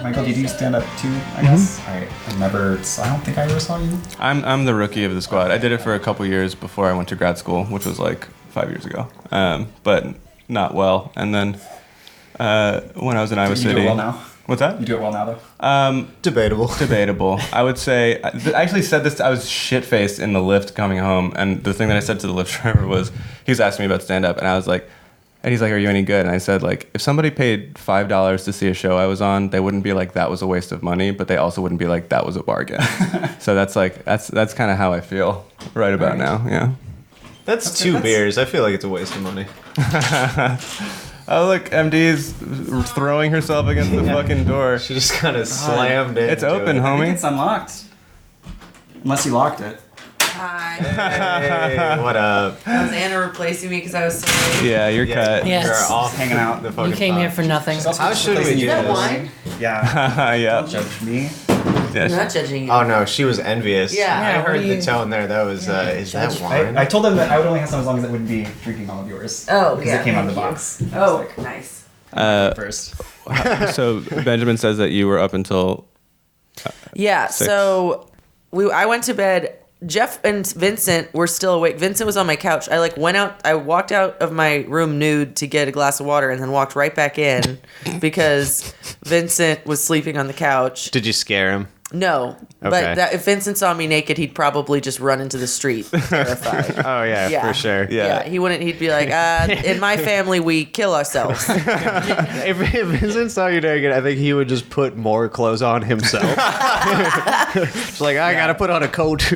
Michael, did you stand up too, I guess? I don't think I ever saw you. I'm the rookie of the squad. I did it for a couple years before I went to grad school, which was like 5 years ago, but not well. And then when I was in Iowa City... You do it well now? What's that? You do it well now, though? Debatable. I would say... I actually said this... I was shit-faced in the lift coming home, and the thing that I said to the lift driver was, he was asking me about stand-up, and I was like... And he's like, are you any good? And I said, like, if somebody paid $5 to see a show I was on, they wouldn't be like, that was a waste of money, but they also wouldn't be like, that was a bargain. So that's kind of how I feel right about now, yeah. That's two beers. I feel like it's a waste of money. Oh, look, MD's throwing herself against the fucking door. She just kind of slammed it. It's open, I homie. think it's unlocked. Unless you locked it. Hi. Hey, what up? That was Anna replacing me because I was so late. Yeah, you're cut. Yes. You're off hanging out. the fucking You came here for nothing. How should we do Is that this? wine? Yeah. Yeah. Don't judge me. I'm not judging you. Oh no, she was envious. Yeah. I Yeah, heard what do the you- tone there. That was, is that wine? I told them that I would only have some as long as it wouldn't be drinking all of yours. Oh, because yeah, it came out of the thank you. box. Oh, nice. First. So Benjamin says that you were up until... Yeah, 6. so I went to bed. Jeff and Vincent were still awake. Vincent was on my couch. I walked out of my room nude to get a glass of water and then walked right back in because Vincent was sleeping on the couch. Did you scare him? No, Okay. but if Vincent saw me naked, he'd probably just run into the street terrified. Oh yeah, for sure. Yeah, he wouldn't. He'd be like, in my family, we kill ourselves. If Vincent saw you naked, I think he would just put more clothes on himself. It's like, I gotta put on a coat.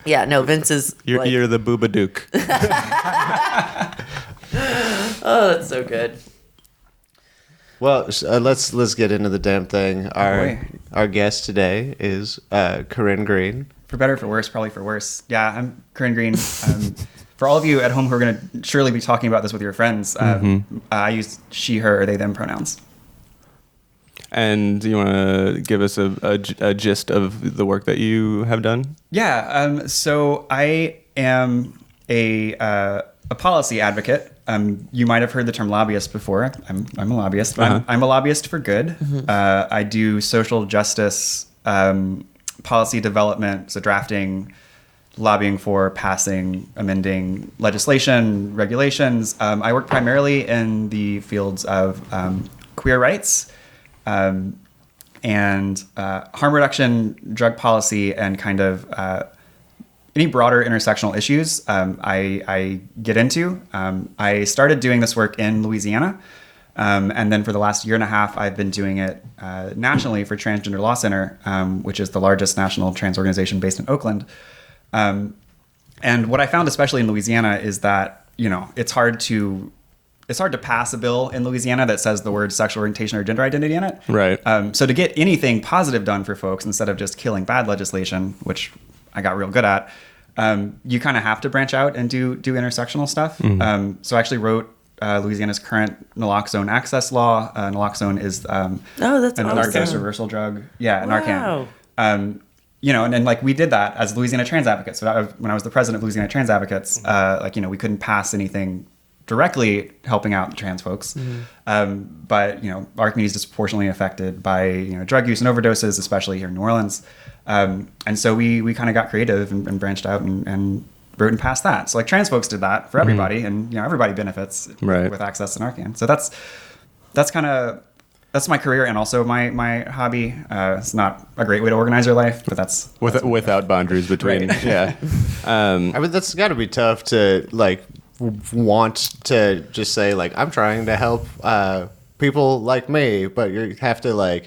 Yeah, no, Vince is You're the Booba Duke. Oh, that's so good. Well, let's get into the damn thing. Our guest today is Corinne Green. For better, for worse, probably for worse. Yeah, I'm Corinne Green. For all of you at home who are going to surely be talking about this with your friends, I use she, her, or they, them pronouns. And you want to give us a gist of the work that you have done? Yeah, so I am a policy advocate. You might have heard the term lobbyist before. I'm a lobbyist, but I'm a lobbyist for good. I do social justice policy development, so drafting, lobbying for passing, amending legislation, regulations. I work primarily in the fields of queer rights and harm reduction, drug policy, and kind of any broader intersectional issues I get into. I started doing this work in Louisiana, and then for the last year and a half, I've been doing it nationally for Transgender Law Center, which is the largest national trans organization based in Oakland. And what I found, especially in Louisiana, is that it's hard to pass a bill in Louisiana that says the word sexual orientation or gender identity in it. Right. So to get anything positive done for folks instead of just killing bad legislation, which I got real good at, you kind of have to branch out and do intersectional stuff. So I actually wrote Louisiana's current naloxone access law. Naloxone is that's an awesome. Narcan reversal drug. Yeah, Wow. Narcan. And then we did that as Louisiana Trans Advocates. So when I was the president of Louisiana Trans Advocates, we couldn't pass anything directly helping out trans folks. But our community is disproportionately affected by drug use and overdoses, especially here in New Orleans. And so we kind of got creative and branched out and wrote and passed that. So trans folks did that for everybody, and everybody benefits with access to Narcan. So that's my career and also my hobby. It's not a great way to organize your life, but that's without boundaries between. Right. Yeah. I mean, that's got to be tough to want to just say I'm trying to help people like me, but you have to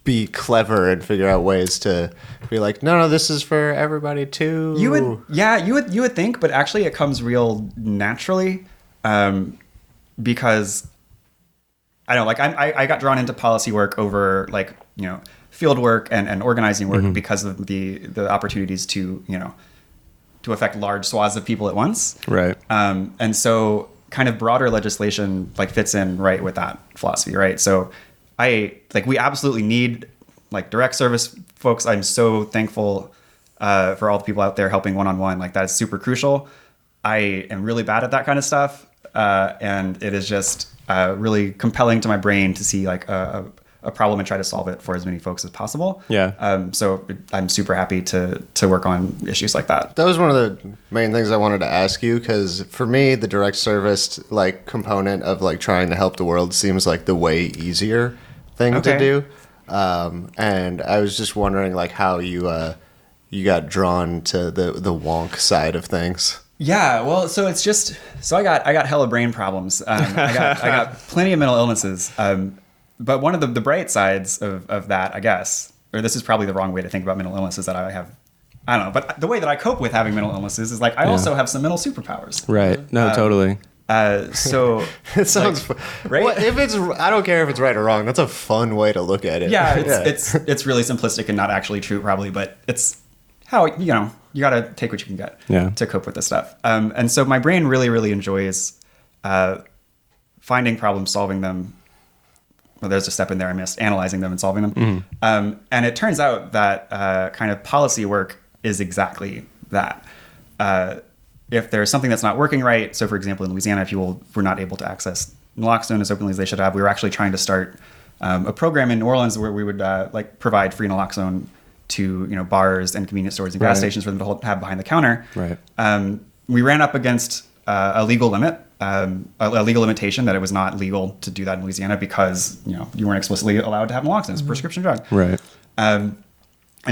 be clever and figure out ways to be no, this is for everybody too. You would think, but actually it comes real naturally, because I don't I got drawn into policy work over field work and organizing work because of the opportunities to to affect large swaths of people at once. Right. And so kind of broader legislation fits in right with that philosophy, right? So we absolutely need direct service folks. I'm so thankful for all the people out there helping one-on-one. That is super crucial. I am really bad at that kind of stuff. And it is just really compelling to my brain to see a a problem and try to solve it for as many folks as possible. Yeah. So I'm super happy to work on issues like that. That was one of the main things I wanted to ask you, because for me, the direct service like component of like trying to help the world seems like the way easier thing to do. And I was just wondering like how you got drawn to the wonk side of things. Yeah, well, so it's just I got hella brain problems. I got plenty of mental illnesses. But one of the bright sides of that, I guess, or this is probably the wrong way to think about mental illness, is that I don't know, but the way that I cope with having mental illnesses is like I also have some mental superpowers. Right. No, totally. So It sounds right? Well, if it's, I don't care if it's right or wrong. That's a fun way to look at it. Yeah, it's really simplistic and not actually true, probably, but it's how you got to take what you can get to cope with this stuff. And so my brain really, really enjoys finding problems, solving them. Well, there's a step in there I missed, analyzing them and solving them. And it turns out that kind of policy work is exactly that. If there's something that's not working right, so for example, in Louisiana, people were not able to access naloxone as openly as they should have. We were actually trying to start a program in New Orleans where we would like provide free naloxone to bars and convenience stores and gas stations for them to have behind the counter. Right. We ran up against a legal limit, a legal limitation that it was not legal to do that in Louisiana because you weren't explicitly allowed to have naloxone as a prescription drug. Right. And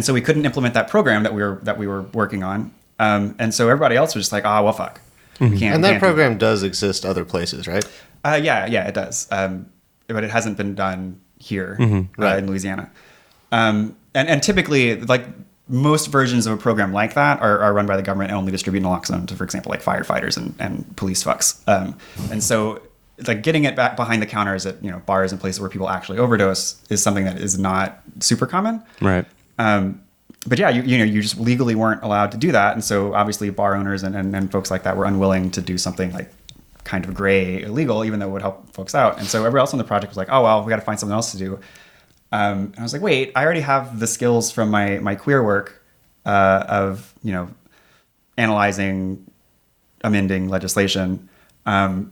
so we couldn't implement that program that we were working on. And so everybody else was just like, well, fuck. We can't, And that program does exist other places, right? Yeah, it does. But it hasn't been done here Right. in Louisiana. And typically, like most versions of a program like that are run by the government and only distribute naloxone to, for example, like firefighters and police fucks. And so like getting it back behind the counters at bars and places where people actually overdose is something that is not super common. Right. But yeah, you just legally weren't allowed to do that, and so obviously bar owners and folks like that were unwilling to do something like kind of gray illegal, even though it would help folks out. And so everybody else on the project was like, oh well, we got to find something else to do. And I was like, wait, I already have the skills from my queer work of analyzing, amending legislation, and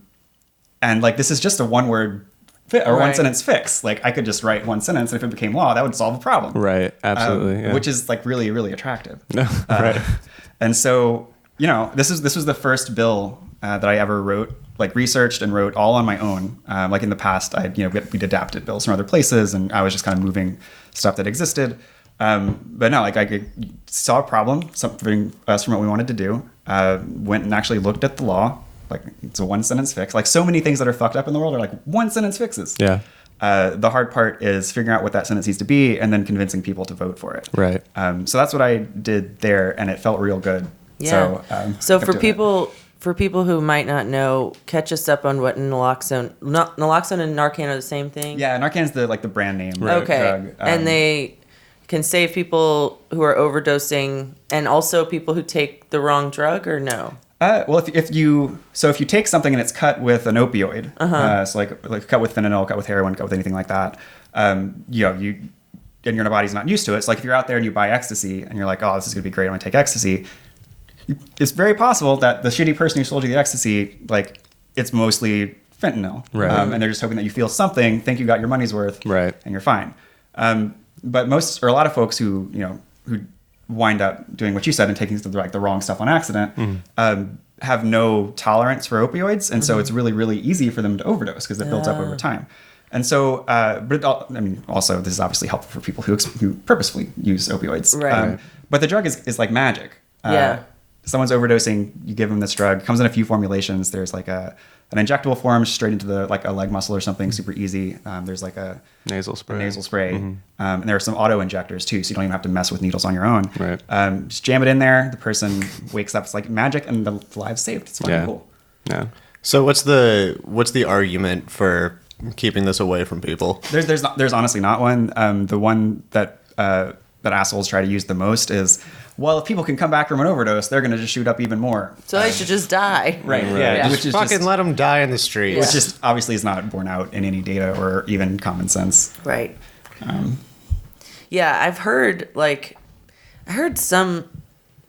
like this is just a one-word one sentence fix. Like I could just write one sentence, and if it became law, that would solve a problem. Right. Absolutely. Yeah. Which is like really, really attractive. Right. And so this was the first bill that I ever wrote, like researched and wrote all on my own. Like in the past, we'd adapted bills from other places, and I was just kind of moving stuff that existed. But no, like I saw a problem, something else from what we wanted to do. Went and actually looked at the law. Like it's a one sentence fix. Like so many things that are fucked up in the world are like one sentence fixes. Yeah. The hard part is figuring out what that sentence needs to be and then convincing people to vote for it. Right. So that's what I did there, and it felt real good. Yeah. So for people who might not know, catch us up on what naloxone and Narcan are the same thing. Yeah, Narcan is the brand name Okay. drug. And they can save people who are overdosing and also people who take the wrong drug, or no? Well, if you take something and it's cut with an opioid, so like cut with fentanyl, cut with heroin, cut with anything like that, and your body's not used to it. So like if you're out there and you buy ecstasy and you're like, oh, this is gonna be great, I'm gonna take ecstasy. It's very possible that the shitty person who sold you the ecstasy, like it's mostly fentanyl, right? And they're just hoping that you feel something, think you got your money's worth, right? And you're fine. But most or a lot of folks who wind up doing what you said and taking the wrong stuff on accident, have no tolerance for opioids, and so it's really, really easy for them to overdose because it builds up over time. And so, also this is obviously helpful for people who purposefully use opioids. Right. But the drug is like magic. Someone's overdosing, you give them this drug. It comes in a few formulations. There's like an injectable form straight into a leg muscle or something, super easy. There's like a nasal spray. And there are some auto injectors too, so you don't even have to mess with needles on your own. Right. Just jam it in there. The person wakes up. It's like magic, and the live's saved. It's fucking cool. Yeah. So what's the argument for keeping this away from people? There's honestly not one. The one that assholes try to use the most is, well, if people can come back from an overdose, they're going to just shoot up even more. So they should just die. Right. Yeah. Which is fucking let them die in the streets. Which just obviously is not borne out in any data or even common sense. Right. Yeah, I heard some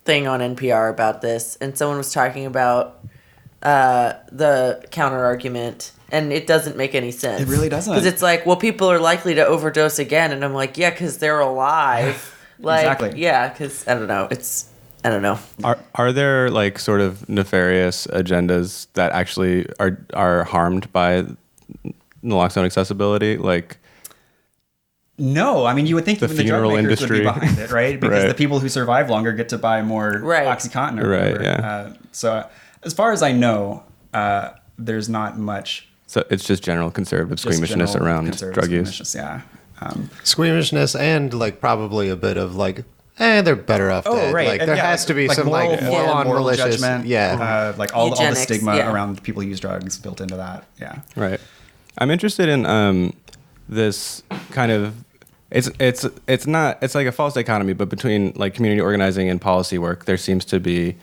thing on NPR about this, and someone was talking about the counter argument, and it doesn't make any sense. It really doesn't. Because it's like, well, people are likely to overdose again, and I'm like, yeah, because they're alive. Like, Exactly. yeah, because I don't know. Are there like sort of nefarious agendas that actually are harmed by naloxone accessibility? Like, No, I mean, you would think The even the drug funeral makers would be industry. behind it, right? Because Right. the people who survive longer get to buy more Right. OxyContin or Right, whatever. yeah. So as far as I know, there's not much so it's just general conservative just squeamishness general around conservative drug use. squeamishness, Yeah. Squeamishness and like probably a bit of like, they're better off dead. Right. Like And there yeah, has to be like some moral, like yeah, full-on moral malicious judgment. Yeah. Like all the Eugenics, stigma yeah. around people who use drugs built into that. Yeah. Right. I'm interested in this kind of it's not it's like a false dichotomy, but between like community organizing and policy work, there seems to be,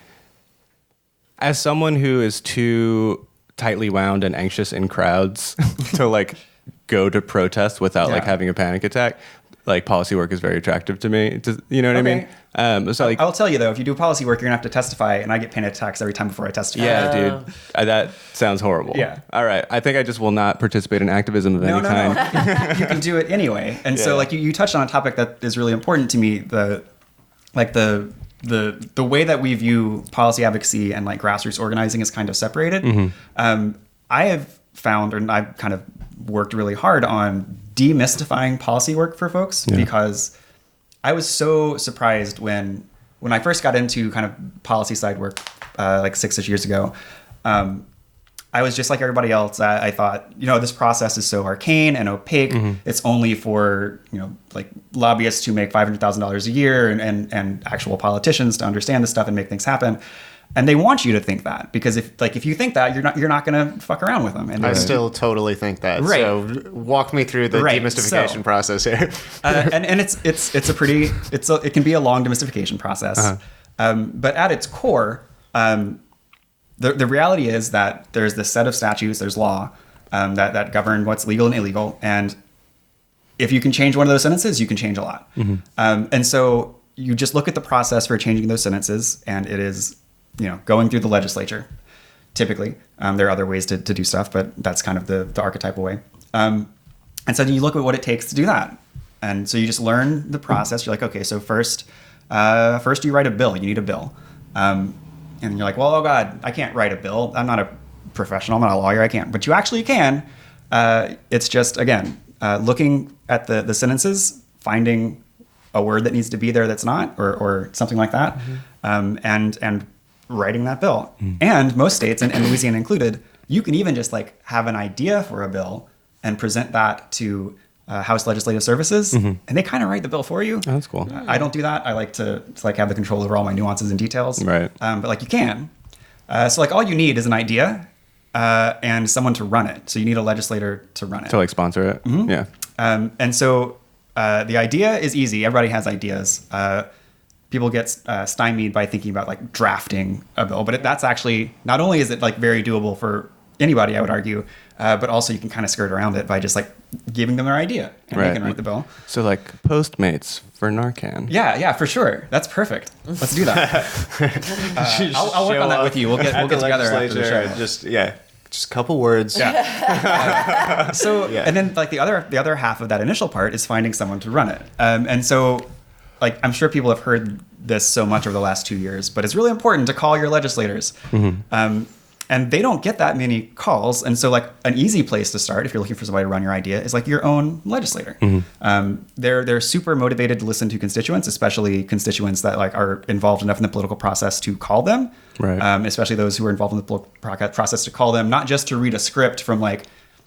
as someone who is too tightly wound and anxious in crowds to like go to protest without like Yeah. having a panic attack, like policy work is very attractive to me. You know what I Okay. mean? So like, I'll tell you though, if you do policy work, you're gonna have to testify, and I get panic attacks every time before I testify. yeah, dude, that sounds horrible. Yeah. All right. I think I just will not participate in activism of any kind. No. You can do it anyway. And so Yeah. like you touched on a topic that is really important to me, the way that we view policy advocacy and like grassroots organizing is kind of separated. I have found, and I've kind of worked really hard on demystifying policy work for folks because I was so surprised when I first got into kind of policy side work like 6-ish years ago. I was just like everybody else. I thought, this process is so arcane and opaque. It's only for, like lobbyists who make $500,000 a year and actual politicians to understand this stuff and make things happen. And they want you to think that, because if you think that, you're not going to fuck around with them. And I still totally think that. Right. So walk me through the Right. demystification So- process here. and it can be a long demystification process. But at its core, the reality is that there's this set of statutes, there's law that govern what's legal and illegal, and if you can change one of those sentences, you can change a lot. And so you just look at the process for changing those sentences, and it is going through the legislature. Typically, there are other ways to do stuff, but that's kind of the archetypal way. And so then you look at what it takes to do that. And so you just learn the process. You're like, okay, so first you write a bill. You need a bill. And you're like, well, oh God, I can't write a bill. I'm not a professional. I'm not a lawyer. I can't. But you actually can. It's just, again, looking at the sentences, finding a word that needs to be there that's not, or something like that, and writing that bill. And most states, and Louisiana included, you can even just like have an idea for a bill and present that to House Legislative Services, and they kind of write the bill for you. Oh, that's cool. I don't do that. I like to like have the control over all my nuances and details. Right. But like you can. So like all you need is an idea and someone to run it. So you need a legislator to run it. To like sponsor it. Yeah. And so the idea is easy. Everybody has ideas. People get stymied by thinking about like drafting a bill, but that's actually, not only is it like very doable for anybody, I would argue, but also you can kind of skirt around it by just like giving them their idea and they can write the bill. So like Postmates for Narcan. Yeah, for sure. That's perfect. Let's do that. I'll work on that with you. We'll get together after the show. Just a couple words. So and then like the other half of that initial part is finding someone to run it. And so like I'm sure people have heard this so much over the last 2 years, but it's really important to call your legislators. And they don't get that many calls. And so like an easy place to start if you're looking for somebody to run your idea is like your own legislator. They're super motivated to listen to constituents, especially constituents that like are involved enough in the political process to call them. Right. Especially those who are involved in the political process to call them, not just to read a script from like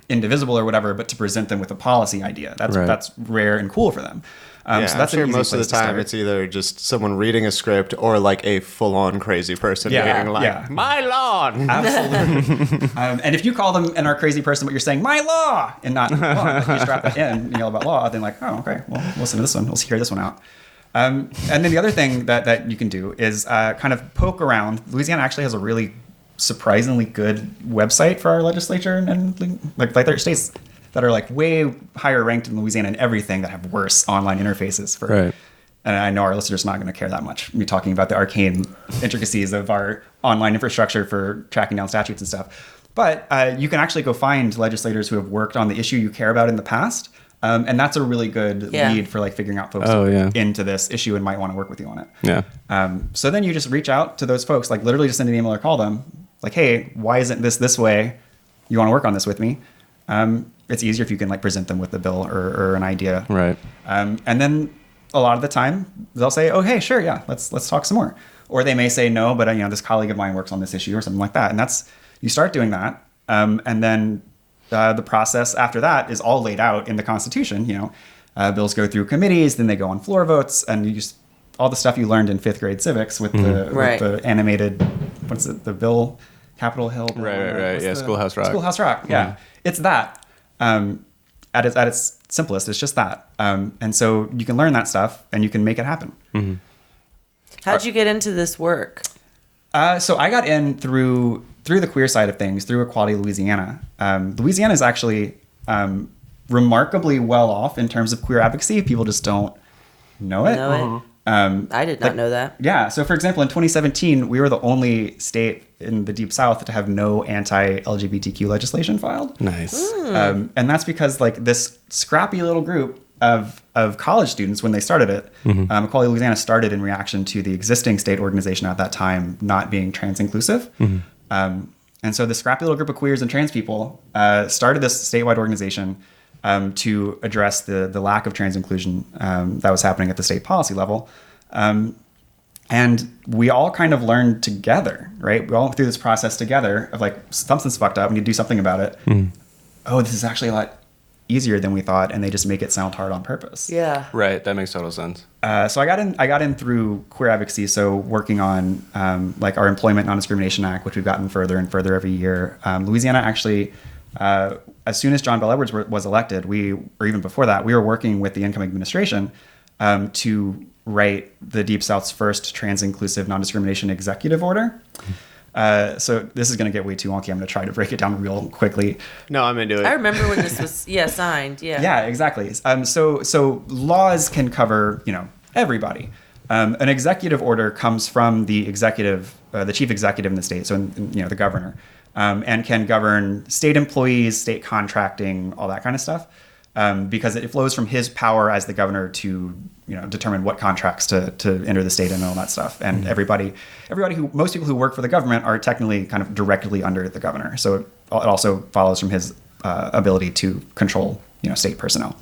Indivisible or whatever, but to present them with a policy idea. That's rare and cool for them. So that's I'm sure an easy most of the place to time start. it's either just someone reading a script or like a full-on crazy person being like, my lawn. Absolutely. And if you call them and are a crazy person, but you're saying my law and not law, if you strap that in and yell about law, then like, oh, okay, well, listen to this one. We'll hear this one out. And then the other thing that you can do is kind of poke around. Louisiana actually has a really surprisingly good website for our legislature and like there are states that are like way higher ranked in Louisiana and everything that have worse online interfaces for and I know our listeners are not going to care that much, me talking about the arcane intricacies of our online infrastructure for tracking down statutes and stuff. But you can actually go find legislators who have worked on the issue you care about in the past. And that's a really good lead for like figuring out folks into this issue and might want to work with you on it. Yeah. So then you just reach out to those folks, like literally just send an email or call them like, hey, why isn't this way? You want to work on this with me? It's easier if you can like present them with a bill or an idea. Right. And then a lot of the time they'll say, oh, hey, sure. Yeah, let's talk some more. Or they may say no, but this colleague of mine works on this issue or something like that. And you start doing that. And then the process after that is all laid out in the Constitution. Bills go through committees, then they go on floor votes, and you just all the stuff you learned in 5th grade civics with the animated, what's it, the bill, Capitol Hill. Right. Yeah, Schoolhouse Rock. Schoolhouse Rock. Yeah, it's that. At its simplest, it's just that. And so you can learn that stuff, and you can make it happen. Mm-hmm. How'd you get into this work? So I got in through the queer side of things, through Equality Louisiana. Louisiana is actually remarkably well off in terms of queer advocacy. People just don't know it. I did not know that. Yeah. So, for example, in 2017, we were the only state in the Deep South to have no anti-LGBTQ legislation filed. Nice. And that's because like this scrappy little group of college students, when they started it, Equality Louisiana started in reaction to the existing state organization at that time not being trans inclusive. And so the scrappy little group of queers and trans people started this statewide organization to address the lack of trans inclusion that was happening at the state policy level. And we all kind of learned together, right? We all went through this process together of like, something's fucked up, we need to do something about it. Oh, this is actually a lot easier than we thought, and they just make it sound hard on purpose. Yeah. Right. That makes total sense. So I got in through queer advocacy. So working on like our Employment Non-Discrimination Act, which we've gotten further and further every year. Louisiana actually, as soon as John Bel Edwards was elected, or even before that, we were working with the incoming administration to write the Deep South's first trans-inclusive non-discrimination executive order. So this is going to get way too wonky. I'm going to try to break it down real quickly. No, I'm into it. I remember when this was signed. Yeah. Yeah, exactly. So laws can cover everybody. An executive order comes from the executive, the chief executive in the state, so the governor, and can govern state employees, state contracting, all that kind of stuff, because it flows from his power as the governor to determine what contracts to enter the state and all that stuff. And most people who work for the government are technically kind of directly under the governor. So it also follows from his ability to control state personnel.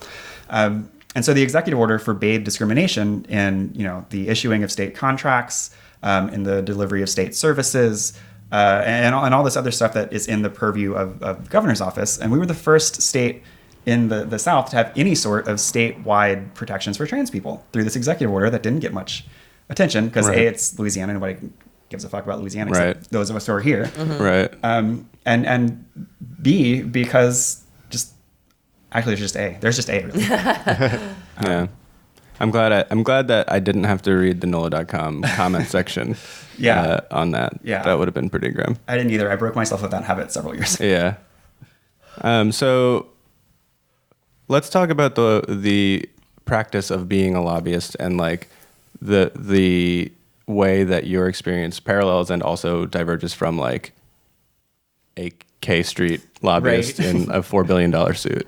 And so the executive order forbade discrimination in the issuing of state contracts, in the delivery of state services, and all this other stuff that is in the purview of the governor's office. And we were the first state in the South to have any sort of statewide protections for trans people through this executive order that didn't get much attention because A, it's Louisiana, nobody gives a fuck about Louisiana except those of us who are here. Right. And B, because there's just A. There's just A, really. Yeah. I'm glad that I didn't have to read the NOLA.com comment section on that. Yeah. That would have been pretty grim. I didn't either. I broke myself of that habit several years ago. Yeah. So let's talk about the practice of being a lobbyist and like the way that your experience parallels and also diverges from like a K Street lobbyist in a $4 billion suit.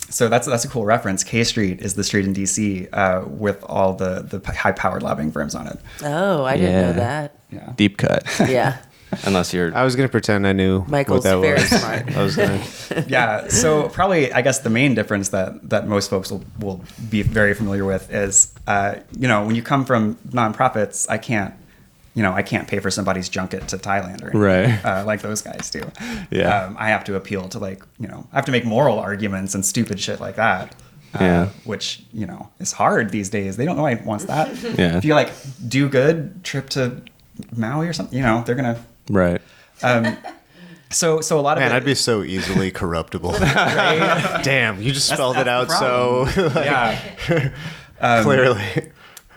So that's a cool reference. K Street is the street in DC with all the high-powered lobbying firms on it. Oh, I didn't know that. Yeah. Deep cut. Yeah. Unless you're... I was going to pretend I knew Michael's what that very was. smart. I was going Yeah. So probably, I guess, the main difference that most folks will be very familiar with is, when you come from nonprofits, I can't pay for somebody's junket to Thailand or anything, Right. like those guys do. Yeah. I have to appeal to I have to make moral arguments and stupid shit like that. Which, is hard these days. They don't know anyone wants that. Yeah. If you do good, trip to Maui or something, they're going to. Right. So a lot of Man, it, I'd be so easily corruptible. Right? Damn, you just spelled it out so clearly.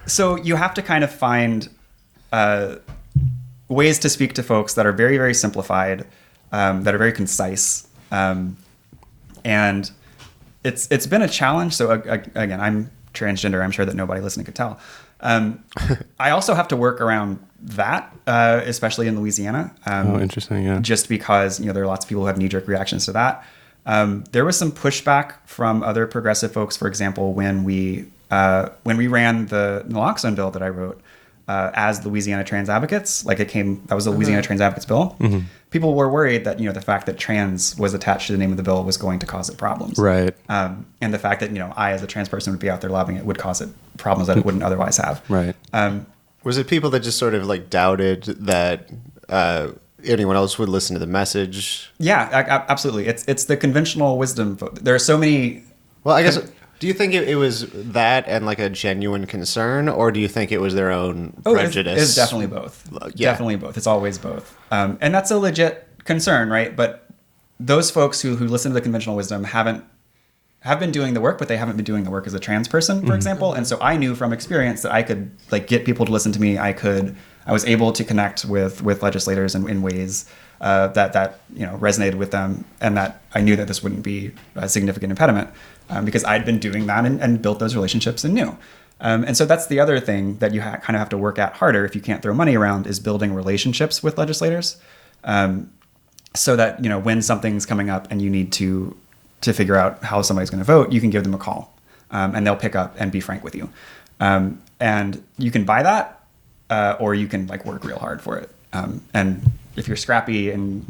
So you have to kind of find ways to speak to folks that are very, very simplified, that are very concise, and it's been a challenge. So again, I'm transgender. I'm sure that nobody listening could tell. I also have to work around that, especially in Louisiana. Interesting. Yeah. Just because, there are lots of people who have knee-jerk reactions to that. There was some pushback from other progressive folks, for example, when we ran the naloxone bill that I wrote as Louisiana Trans Advocates. That was the Louisiana Trans Advocates bill. People were worried that, the fact that trans was attached to the name of the bill was going to cause it problems. Right. And the fact that, I as a trans person would be out there lobbying it would cause it problems that it wouldn't otherwise have. Right. Was it people that just sort of doubted that anyone else would listen to the message? Yeah, absolutely. It's the conventional wisdom. There are so many. Well, I guess. Do you think it was that and a genuine concern, or do you think it was their own prejudice? It's definitely both. Yeah. Definitely both. It's always both. And that's a legit concern, right? But those folks who listen to the conventional wisdom have been doing the work, but they haven't been doing the work as a trans person, for example. And so I knew from experience that I could get people to listen to me. I was able to connect with legislators in ways that resonated with them, and that I knew that this wouldn't be a significant impediment because I'd been doing that and built those relationships and knew. And so that's the other thing that you kind of have to work at harder if you can't throw money around, is building relationships with legislators, so that when something's coming up and you need to figure out how somebody's going to vote, you can give them a call, and they'll pick up and be frank with you. And you can buy that, or you can work real hard for it. And if you're scrappy and,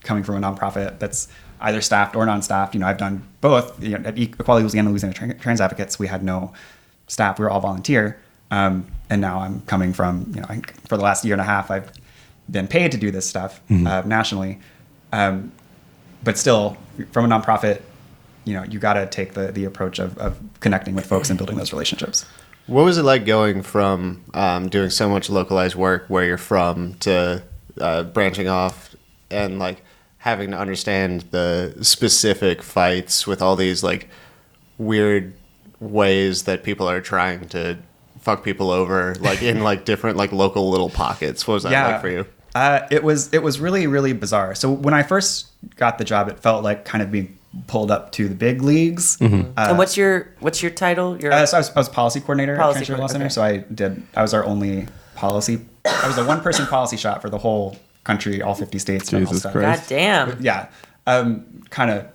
coming from a nonprofit that's either staffed or non-staffed, I've done both. At Equality Louisiana Trans Advocates, we had no staff. We were all volunteer. And now I'm coming from, for the last year and a half, I've been paid to do this stuff nationally. But still, from a nonprofit, you got to take the approach of connecting with folks and building those relationships. What was it like going from doing so much localized work where you're from to branching off and having to understand the specific fights with all these weird ways that people are trying to fuck people over in different local little pockets? What was that like for you? It was really, really bizarre. So when I first got the job, it felt like kind of being pulled up to the big leagues. And what's your title? So I was policy coordinator at Transgender Law Center. Okay. So I was our only policy. I was a one-person policy shop for the whole country, all 50 states. Jesus Christ. God damn. Yeah. Kind of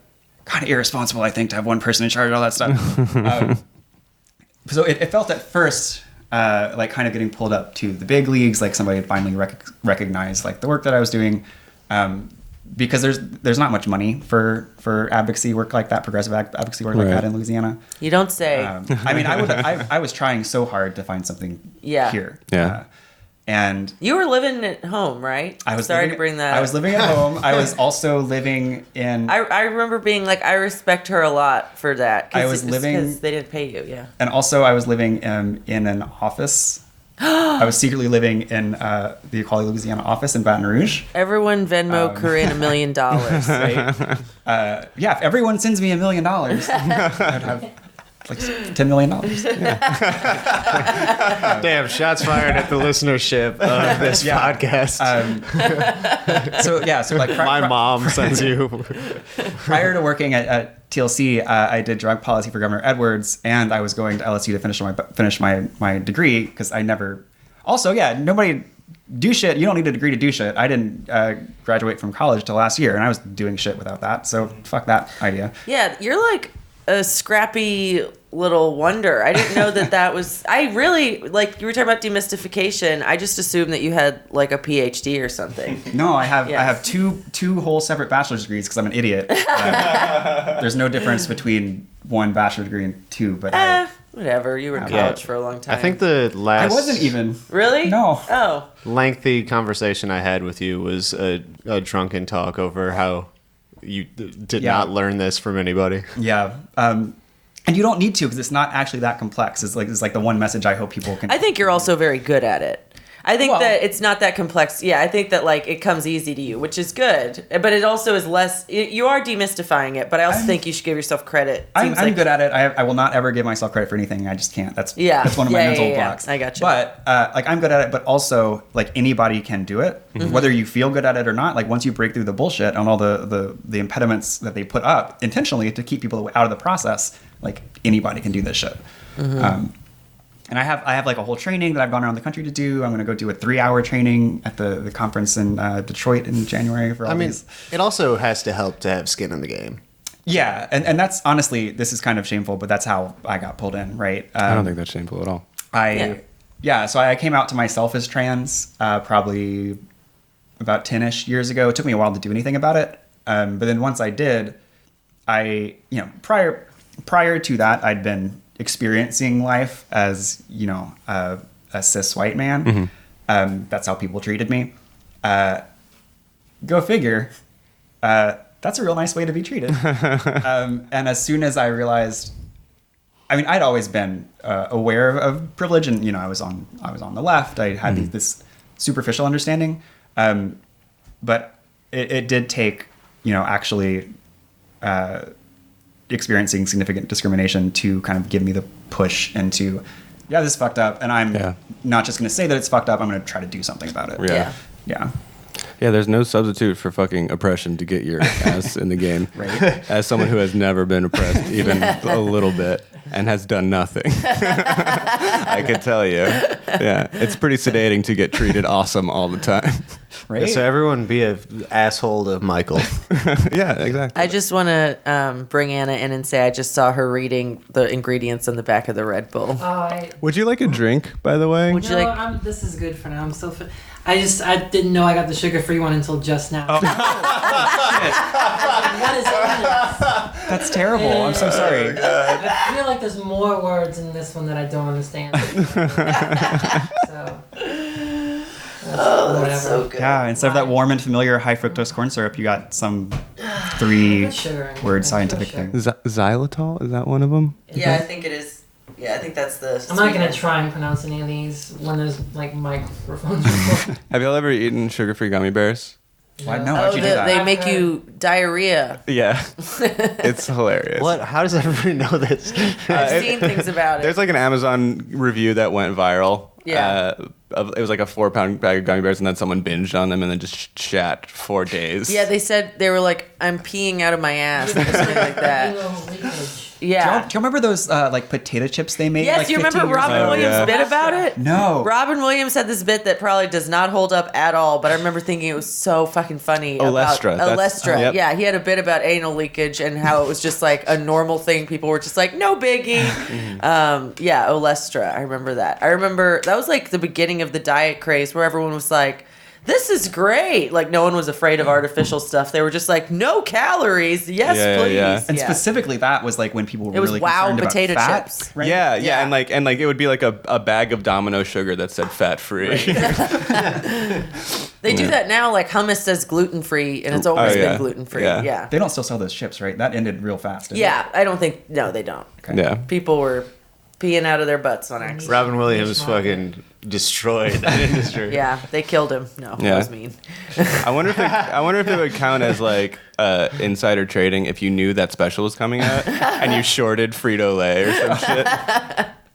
irresponsible, I think, to have one person in charge of all that stuff. So it felt at first kind of getting pulled up to the big leagues, somebody had finally recognized the work that I was doing, because there's not much money for advocacy work like that, progressive advocacy work like that in Louisiana. You don't say. I was trying so hard to find something here. Yeah. And you were living at home, right? I was sorry to bring that up. I was living at home. I was also living in. I remember being I respect her a lot for that. I was living because they didn't pay you, yeah. And also, I was living in an office. I was secretly living in the Equality Louisiana office in Baton Rouge. Everyone Venmo Corinne $1 million, right? Yeah, if everyone sends me $1 million, I'd have $10 million. Damn, shots fired at the listenership of this podcast. So my mom sends you. Prior to working at TLC, I did drug policy for Governor Edwards, and I was going to LSU to finish my degree because I never. Also, nobody do shit. You don't need a degree to do shit. I didn't graduate from college till last year, and I was doing shit without that. So fuck that idea. Yeah, you're a scrappy little wonder. I didn't know that was. I really you were talking about demystification. I just assumed that you had a PhD or something. No, I have two whole separate bachelor's degrees because I'm an idiot. There's no difference between one bachelor's degree and two, but whatever. You were in college for a long time. I think the last. I wasn't even. Really? No. Oh. Lengthy conversation I had with you was a drunken talk over how you did not learn this from anybody. Yeah. And you don't need to because it's not actually that complex. It's like the one message I hope people can. I think you're also very good at it. I think Well- that it's not that complex. Yeah, I think that like it comes easy to you, which is good. But it also is less. You are demystifying it, but I also think you should give yourself credit. I'm Seems like- good at it. I will not ever give myself credit for anything. I just can't. That's one of my mental blocks. I gotcha. But like I'm good at it, but also like anybody can do it, whether you feel good at it or not. Like once you break through the bullshit and all the impediments that they put up intentionally to keep people out of the process, like anybody can do this shit. And I have like a whole training that I've gone around the country to do. I'm going to go do a 3-hour training at the conference in Detroit in January for all these. It also has to help to have skin in the game. Yeah, and that's honestly, this is kind of shameful, but that's how I got pulled in, right? I don't think that's shameful at all. So I came out to myself as trans probably about 10-ish years ago. It took me a while to do anything about it. But then once I did, prior to that, I'd been experiencing life as, a cis white man. That's how people treated me. Go figure. That's a real nice way to be treated. And as soon as I realized, I'd always been aware of privilege, and I was on the left. I had this superficial understanding, but it did take actually experiencing significant discrimination to kind of give me the push into, this is fucked up, and I'm not just going to say that it's fucked up. I'm going to try to do something about it. Yeah. Yeah, there's no substitute for fucking oppression to get your ass in the game. Right. As someone who has never been oppressed even a little bit and has done nothing, I can tell you. Yeah, it's pretty sedating to get treated awesome all the time. Right. So everyone be an asshole to Michael. Yeah, exactly. I just want to bring Anna in and say I just saw her reading the ingredients on the back of the Red Bull. Would you like a drink, by the way? Would you like? This is good for now. I'm still. I didn't know I got the sugar-free one until just now. What is in this? That's terrible. I'm so sorry. I feel like there's more words in this one that I don't understand. So. Whatever. That's so good. Yeah, instead of that warm and familiar high fructose corn syrup, you got some 3-word scientific thing. Xylitol? Is that one of them? Yeah, I think it is. Yeah, I think that's the. I'm not gonna try and pronounce any of these when there's like microphones recording. Have y'all ever eaten sugar-free gummy bears? Why? No, Oh, how'd you do that? they make you diarrhea. Yeah. It's hilarious. What? How does everybody know this? I've seen things about it. There's like an Amazon review that went viral. Yeah. It was like a 4-pound bag of gummy bears, and then someone binged on them and then just shat 4 days. Yeah, they said they were like, I'm peeing out of my ass or something like that. Leakage. Yeah. Do you remember those like potato chips they made? Yes, like you remember 15 years Robin ago? Williams' yeah. bit about it? No. Robin Williams had this bit that probably does not hold up at all, but I remember thinking it was so fucking funny. Olestra, About that's- Olestra. yep. Yeah, he had a bit about anal leakage and how it was just like a normal thing. People were just like, no biggie. Yeah, Olestra. I remember that. I remember that was like the beginning of the diet craze where everyone was like, this is great. Like no one was afraid of artificial stuff. They were just like, no calories. Yes, Yeah, please. yeah. And Yeah. specifically, that was like when people were It was really wow concerned potato about fat, chips. right? Yeah, Yeah. and like it would be like a bag of Domino sugar that said fat free. They do that now. Like hummus says gluten free, and it's always yeah. been gluten free. Yeah. Yeah. They don't still sell those chips, right? That ended real fast. didn't Yeah, I don't think. No, they don't. it? Okay. Yeah. People were peeing out of their butts on accident. Robin Williams fucking destroyed that industry. Yeah, they killed him. No, Yeah. that was mean. I wonder if it would count as like insider trading if you knew that special was coming out and you shorted Frito-Lay or some shit.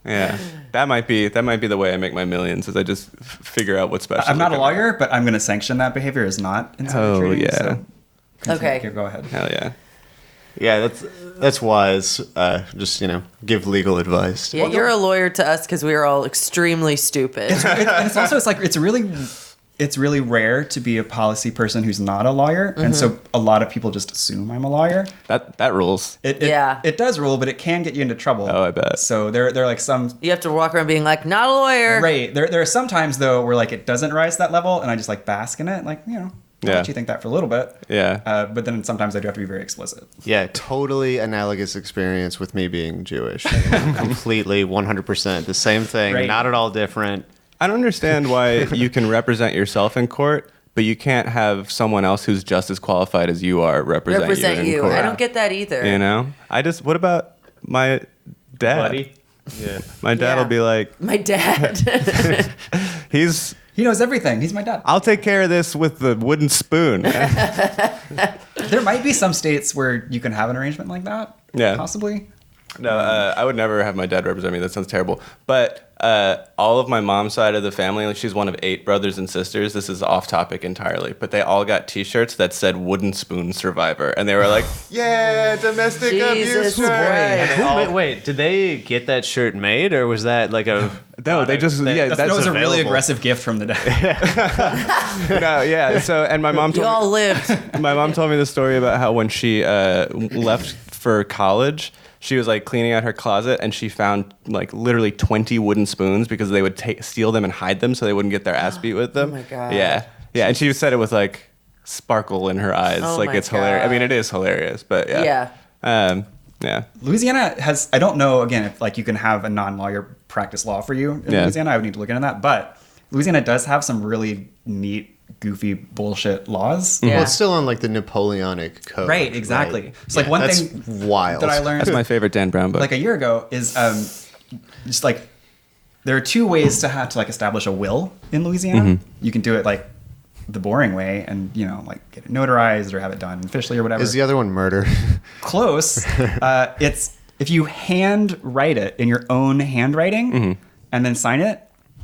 Yeah, that might be the way I make my millions, is I just figure out what's special. I'm not a lawyer, but I'm going to sanction that behavior as not insider Oh, trading. yeah. So continue. Okay. Here, go ahead. Hell yeah. Yeah, that's wise. Just give legal advice. Yeah, you're a lawyer to us because we are all extremely stupid. And it's also it's really rare to be a policy person who's not a lawyer, and so a lot of people just assume I'm a lawyer. That rules. It does rule, but it can get you into trouble. Oh, I bet. So there are like some You have to walk around being like, not a lawyer. right. There are some times though where like it doesn't rise to that level, and I just like bask in it, like I'll Yeah. let you think that for a little bit. Yeah. But then sometimes I do have to be very explicit. Yeah, totally analogous experience with me being Jewish. Completely, 100%. The same thing, Right. not at all different. I don't understand why you can represent yourself in court, but you can't have someone else who's just as qualified as you are represent you in court. I don't get that either. You know? What about my dad? Yeah. My dad will Yeah. be like, My dad. he's He knows everything. He's my dad. I'll take care of this with the wooden spoon. There might be some states where you can have an arrangement like that. Yeah. Possibly. No, I would never have my dad represent me. That sounds terrible. But all of my mom's side of the family, like she's one of 8 brothers and sisters. This is off topic entirely, but they all got T-shirts that said "Wooden Spoon Survivor," and they were like, "Yeah, domestic Jesus abuse." Christ. Wait, did they get that shirt made, or was that like a? No, they just That was a really available. aggressive gift from the dad. no, yeah. So, and my mom You told all lived. my mom told me the story about how when she left for college, she was like cleaning out her closet and she found like literally 20 wooden spoons because they would steal them and hide them so they wouldn't get their ass beat with them. Oh my God. Yeah, yeah. And she said it with like sparkle in her eyes, Oh like my it's hilarious. I mean, God. it is hilarious, but yeah. Yeah. Louisiana has, I don't know, again, if like you can have a non-lawyer practice law for you in Yeah. Louisiana. I would need to look into that. But Louisiana does have some really neat, goofy bullshit laws. Yeah. Well, it's still on like the Napoleonic Code. Right, exactly. right? It's like one that's thing wild. that I learned That's my favorite Dan Brown book. like a year ago is just like there are 2 ways to have to like establish a will in Louisiana. Mm-hmm. You can do it like the boring way and, you know, like get it notarized or have it done officially or whatever. Is the other one murder? Close. It's if you hand write it in your own handwriting Mm-hmm. and then sign it,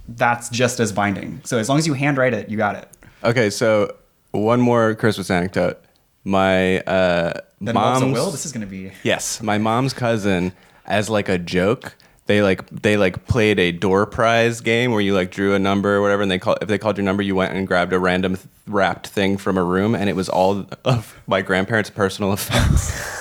that's just as binding. So as long as you handwrite it, you got it. Okay, so one more Christmas anecdote. My Then involves mom's a will. This is going to be yes, my mom's cousin, as like a joke, they played a door prize game where you like drew a number or whatever, and if they called your number, you went and grabbed a random wrapped thing from a room, and it was all of my grandparents' personal effects.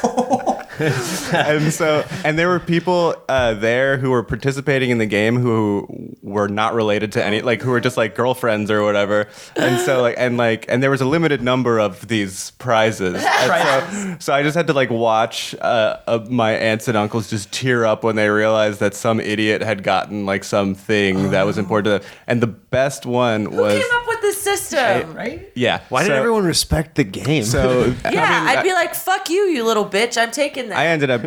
and there were people there who were participating in the game who were not related to any, like who were just like girlfriends or whatever. And so and there was a limited number of these prizes. And so I just had to like watch my aunts and uncles just tear up when they realized that some idiot had gotten like something that was important to them. And the best one Who was came up with this system? right. yeah. Why did everyone respect the game? So Yeah, I'd be like, fuck you, you little bitch. I'm taking that. I ended up,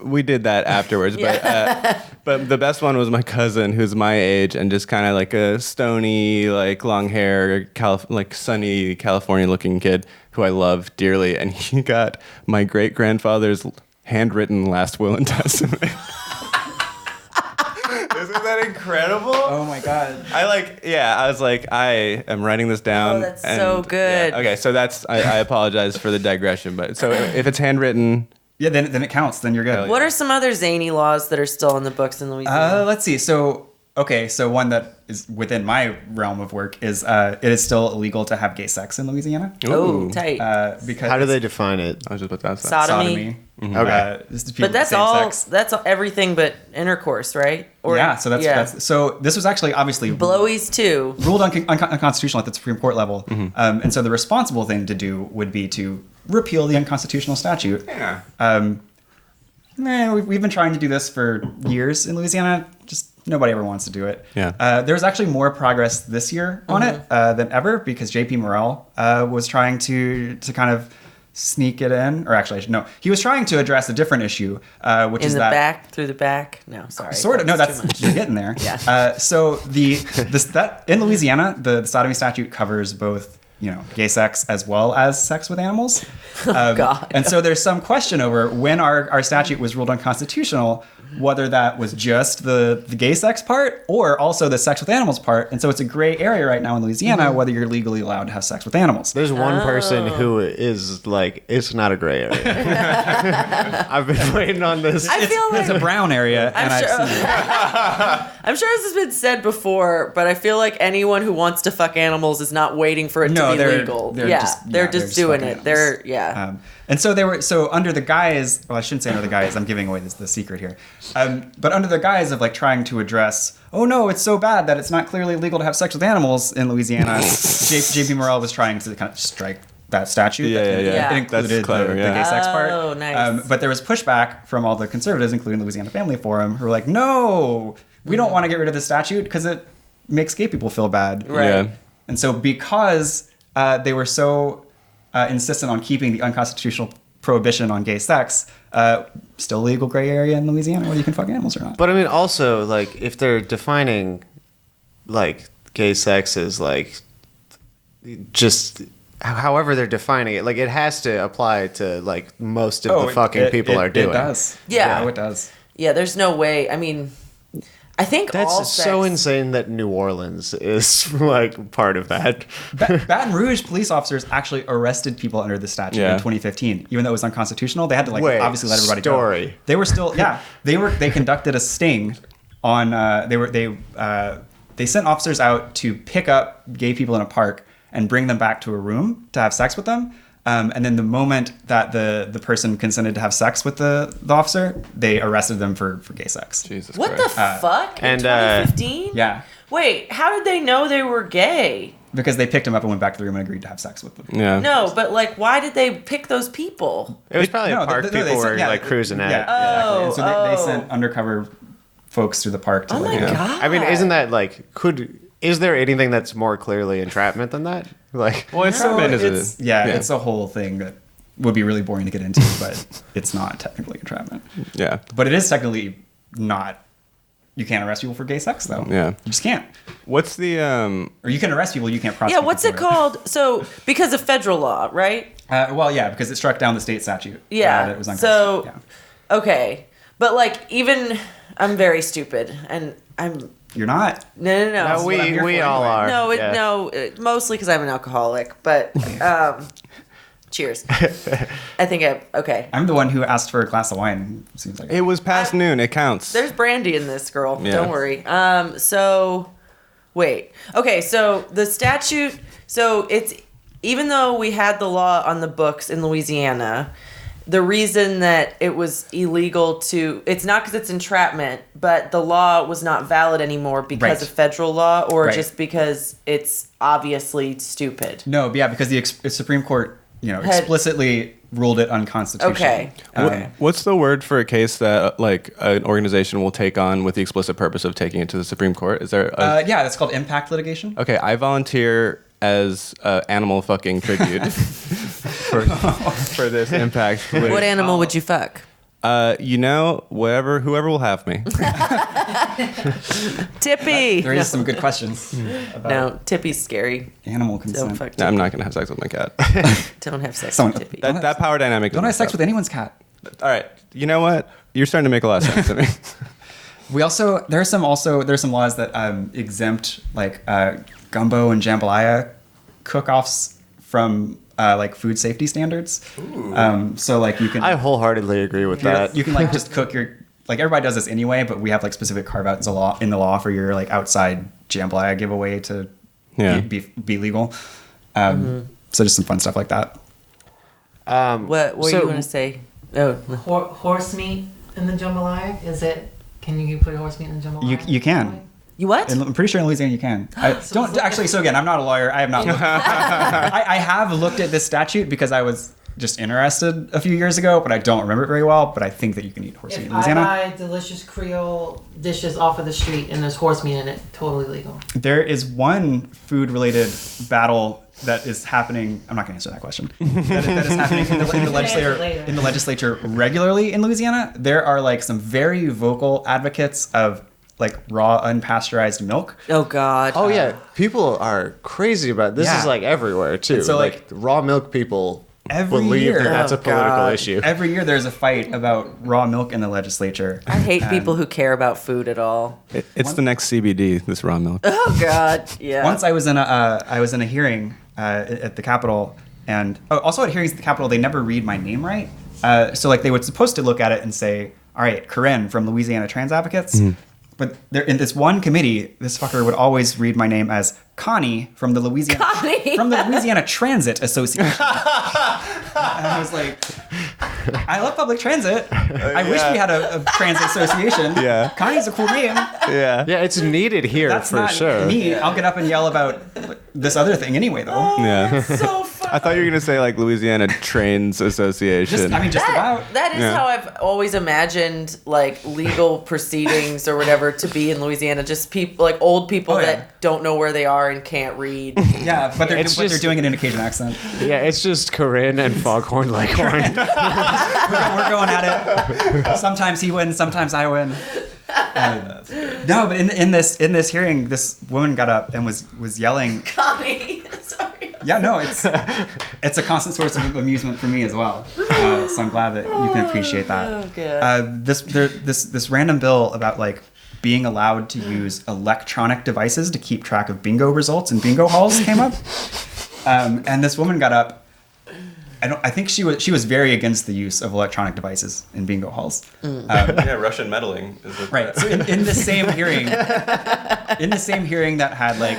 we did that afterwards, but the best one was my cousin who's my age and just kind of like a stony, like long hair, like sunny California looking kid who I love dearly. And he got my great grandfather's handwritten last will and testament. Isn't that incredible? Oh my god. I was like, I am writing this down. Oh, that's so good. yeah. Okay, so I apologize for the digression, but so if it's handwritten, Yeah, then it counts. Then you're good. What are some other zany laws that are still in the books in Louisiana? Let's see. So one that is within my realm of work is it is still illegal to have gay sex in Louisiana. Oh, tight. Because How do it's they define it? I was just about to ask that. Sodomy. Okay. Just people But that's with same all. sex. That's everything but intercourse, right? Or Yeah. So that's so this was actually obviously blowies too. ruled unconstitutional at the Supreme Court level, and so the responsible thing to do would be to repeal the unconstitutional statute. Yeah. We've been trying to do this for years in Louisiana. Just nobody ever wants to do it. Yeah. There's actually more progress this year on it than ever because J.P. Morrell was trying to kind of sneak it in, or actually, no, he was trying to address a different issue, which In is the that back, through the back. No, sorry. sort of. No, That's too that's much. you're getting there. Yeah. So that in Louisiana, the sodomy statute covers both, you know, gay sex as well as sex with animals. God. And so there's some question over when our statute was ruled unconstitutional, whether that was just the gay sex part or also the sex with animals part. And so it's a gray area right now in Louisiana whether you're legally allowed to have sex with animals. There's one person who is like, it's not a gray area. I've been waiting on this. I feel It's a like brown area, and I'm I've sure, seen it. I'm sure this has been said before, but I feel like anyone who wants to fuck animals is not waiting for it No, to be they're- legal. they're Yeah, just- they're yeah, just they're just doing fucking it. They're animals. And so under the guise, well, I shouldn't say under the guise, I'm giving away the secret here. But under the guise of like trying to address, oh no, it's so bad that it's not clearly legal to have sex with animals in Louisiana, J.P. Morrell was trying to kind of strike that statute. Yeah. It included That's clever, the yeah. gay sex part. Oh, nice. But there was pushback from all the conservatives, including the Louisiana Family Forum, who were like, no, we don't want to get rid of the statute because it makes gay people feel bad. Right. Yeah. And so because they were so insistent on keeping the unconstitutional prohibition on gay sex, still legal gray area in Louisiana whether you can fuck animals or not. But I mean, also, like, if they're defining, like, gay sex is like just however they're defining it. Like it has to apply to like most of the fucking people are doing. It does. Yeah. It does. Yeah, there's no way. I mean, I think all That's sex, so insane that New Orleans is like part of that. Baton Rouge police officers actually arrested people under the statute in 2015, even though it was unconstitutional. They had to Wait, obviously let everybody story. go. They were still they conducted a sting on they sent officers out to pick up gay people in a park and bring them back to a room to have sex with them. And then the moment that the person consented to have sex with the officer, they arrested them for gay sex. Jesus What Christ. the fuck? and, In 2015? Yeah. Wait, how did they know they were gay? Because they picked him up and went back to the room and agreed to have sex with them. Yeah. No, but like, why did they pick those people? It was probably No, a park they people were sent- like cruising at. Yeah, exactly. And so they Oh. sent undercover folks through the park to Oh my god! I mean, isn't that like is there anything that's more clearly entrapment than that? Like, Well, entrapment is It's a whole thing that would be really boring to get into, but it's not technically entrapment. Yeah. But it is technically not. You can't arrest people for gay sex, though. Yeah. You just can't. What's the Or you can arrest people, you can't prosecute. Yeah, what's it them for called? So because of federal law, right? Well, yeah, because it struck down the state statute. Yeah. That was So unconstitutional. okay, but like even I'm very stupid, and I'm You're not. no. no, what I'm here we for all anyway. are. No, yeah. mostly because I'm an alcoholic. But cheers. I think okay. I'm the one who asked for a glass of wine. Seems like It was past noon. It counts. There's brandy in this, girl. Yeah. Don't worry. So wait. Okay, so the statute. So it's even though we had the law on the books in Louisiana. The reason that it was illegal it's not because it's entrapment, but the law was not valid anymore because Right. of federal law, or Right. just because it's obviously stupid. No, yeah, because the Supreme Court, Had- explicitly ruled it unconstitutional. Okay. What's the word for a case that like an organization will take on with the explicit purpose of taking it to the Supreme Court? Is there? Yeah, that's called impact litigation. Okay, I volunteer as animal fucking tribute for this impact. What animal would you fuck? Whoever will have me. Tippy. There is some good questions about No, Tippy's scary. animal Don't consent. fuck Tippy. No, I'm not gonna have sex with my cat. Don't have sex Someone- with Tippy. That power dynamic. Don't have sex with anyone's cat. All right, you know what? You're starting to make a lot of sense to me. We also there's some laws that exempt like gumbo and jambalaya cook-offs from like food safety standards. So like you can I wholeheartedly agree with that. you can like just cook your like everybody does this anyway, but we have like specific carve outs in the law for your like outside jambalaya giveaway to be legal. So just some fun stuff like that. What were So- you going to say? Oh, Horse meat in the jambalaya? Can you put horse meat in the jambalaya? You can. you what? I'm pretty sure in Louisiana you can. So it's like- Actually. So again, I'm not a lawyer. I have not. Looked, I have looked at this statute because I was just interested a few years ago, but I don't remember it very well. But I think that you can eat horse meat If in I Louisiana. buy delicious Creole dishes off of the street and there's horse meat in it, totally legal. There is one food-related battle that is happening. I'm not going to answer that question. that is happening in the legislature regularly in Louisiana. There are like some very vocal advocates of like raw unpasteurized milk. Oh God. Oh yeah, people are crazy about this. Yeah. Is like everywhere too. And so, like like, raw milk people every believe year- that that's a Oh, political God. issue. Every year there's a fight about raw milk in the legislature. I hate people who care about food at all. It's the next CBD. This raw milk. Oh God. Yeah. Once I was in a hearing at the Capitol, and also at hearings at the Capitol, they never read my name right. So like they were supposed to look at it and say, "All right, Corinne from Louisiana Trans Advocates." But there, in this one committee, this fucker would always read my name as Connie from the Louisiana Transit Association. And I was like, I love public transit. I wish we had a transit association. Yeah. Connie's a cool name. Yeah. Yeah, it's needed here That's for not sure. me. I'll get up and yell about this other thing anyway, though. Yeah. so fun. I thought you were gonna say like Louisiana Trains Association. Just about. That is Yeah. how I've always imagined like legal proceedings or whatever to be in Louisiana. Just people like old people Oh, yeah. that don't know where they are and can't read. Yeah, but they're It's just- doing it in a Cajun accent. Yeah, it's just Corinne and Foghorn Leghorn. We're going at it. Sometimes he wins, sometimes I win. No, but in this hearing, this woman got up and was yelling. Connie, sorry. Yeah, no, it's a constant source of amusement for me as well. So I'm glad that you can appreciate that. Oh, good. This random bill about like being allowed to use electronic devices to keep track of bingo results in bingo halls came up, and this woman got up. I think she was very against the use of electronic devices in bingo halls. Yeah, Russian meddling is the Right. So in the same hearing, that had like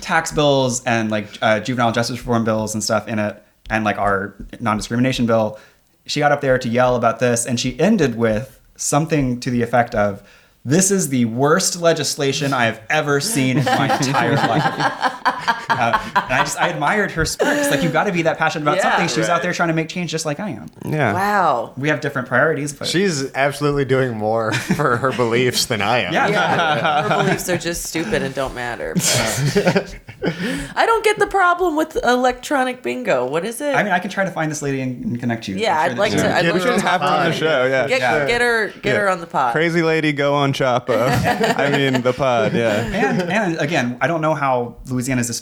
tax bills and like juvenile justice reform bills and stuff in it, and like our non-discrimination bill, she got up there to yell about this, and she ended with something to the effect of, "This is the worst legislation I have ever seen in my entire life." And I admired her spirit. Like, you've got to be that passionate about Yeah. something. She's Right. out there trying to make change just like I am. Yeah. Wow. We have different priorities, but She's absolutely doing more for her beliefs than I am. yeah. Yeah, her beliefs are just stupid and don't matter. but- I don't get the problem with electronic bingo. What is it? I mean, I can try to find this lady and connect you. Yeah, I'm I'd sure like that- to. I'd Get love her to on have her on the pod. show. Yeah. Get her on the pod. Crazy lady, go on Chapo. I mean, the pod. Yeah. And again, I don't know how Louisiana is this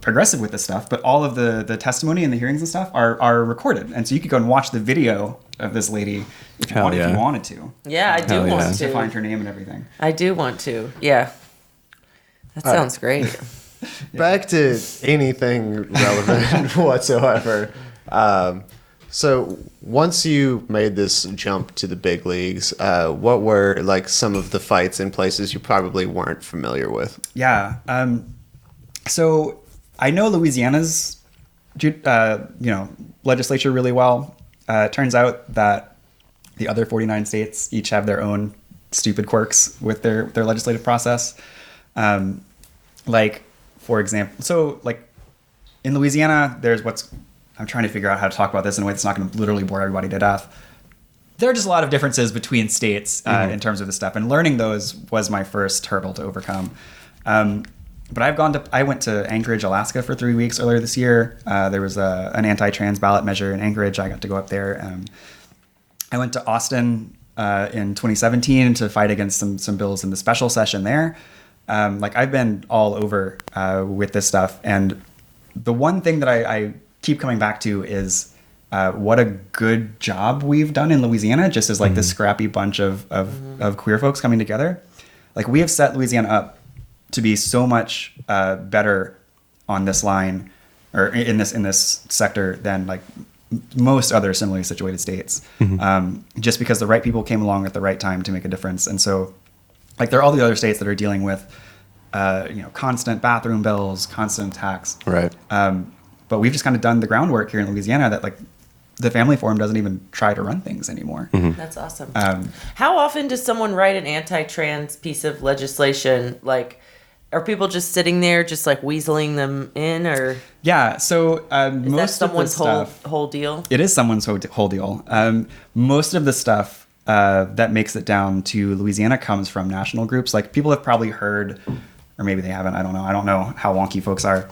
progressive with this stuff, but all of the testimony and the hearings and stuff are recorded, and so you could go and watch the video of this lady if you, Hell if yeah. you wanted to. Yeah, I do Hell yeah. want To find to. her name and everything. I do want to. Yeah. That sounds great. Back to anything relevant whatsoever. So once you made this jump to the big leagues, what were like some of the fights in places you probably weren't familiar with? Yeah. So I know Louisiana's, legislature really well. It turns out that the other 49 states each have their own stupid quirks with their legislative process. Like, for example, so like in Louisiana, there's I'm trying to figure out how to talk about this in a way that's not going to literally bore everybody to death. There are just a lot of differences between states in terms of this stuff, and learning those was my first hurdle to overcome. But I went to Anchorage, Alaska for 3 weeks earlier this year. There was an anti-trans ballot measure in Anchorage. I got to go up there. I went to Austin in 2017 to fight against some bills in the special session there. I've been all over with this stuff. And the one thing that I keep coming back to is what a good job we've done in Louisiana, just as like this scrappy bunch of queer folks coming together. Like, we have set Louisiana up to be so much better on this line or in this sector than like most other similarly situated states, just because the right people came along at the right time to make a difference. And so, like, there are all the other states that are dealing with, constant bathroom bills, constant tax. Right. But we've just kind of done the groundwork here in Louisiana that, like, the Family Forum doesn't even try to run things anymore. That's awesome. How often does someone write an anti-trans piece of legislation? Like, are people just sitting there, just like weaseling them in, or Yeah. So is most that someone's of the stuff, whole deal? It is someone's whole deal. Most of the stuff that makes it down to Louisiana comes from national groups. Like, people have probably heard, or maybe they haven't. I don't know. I don't know how wonky folks are.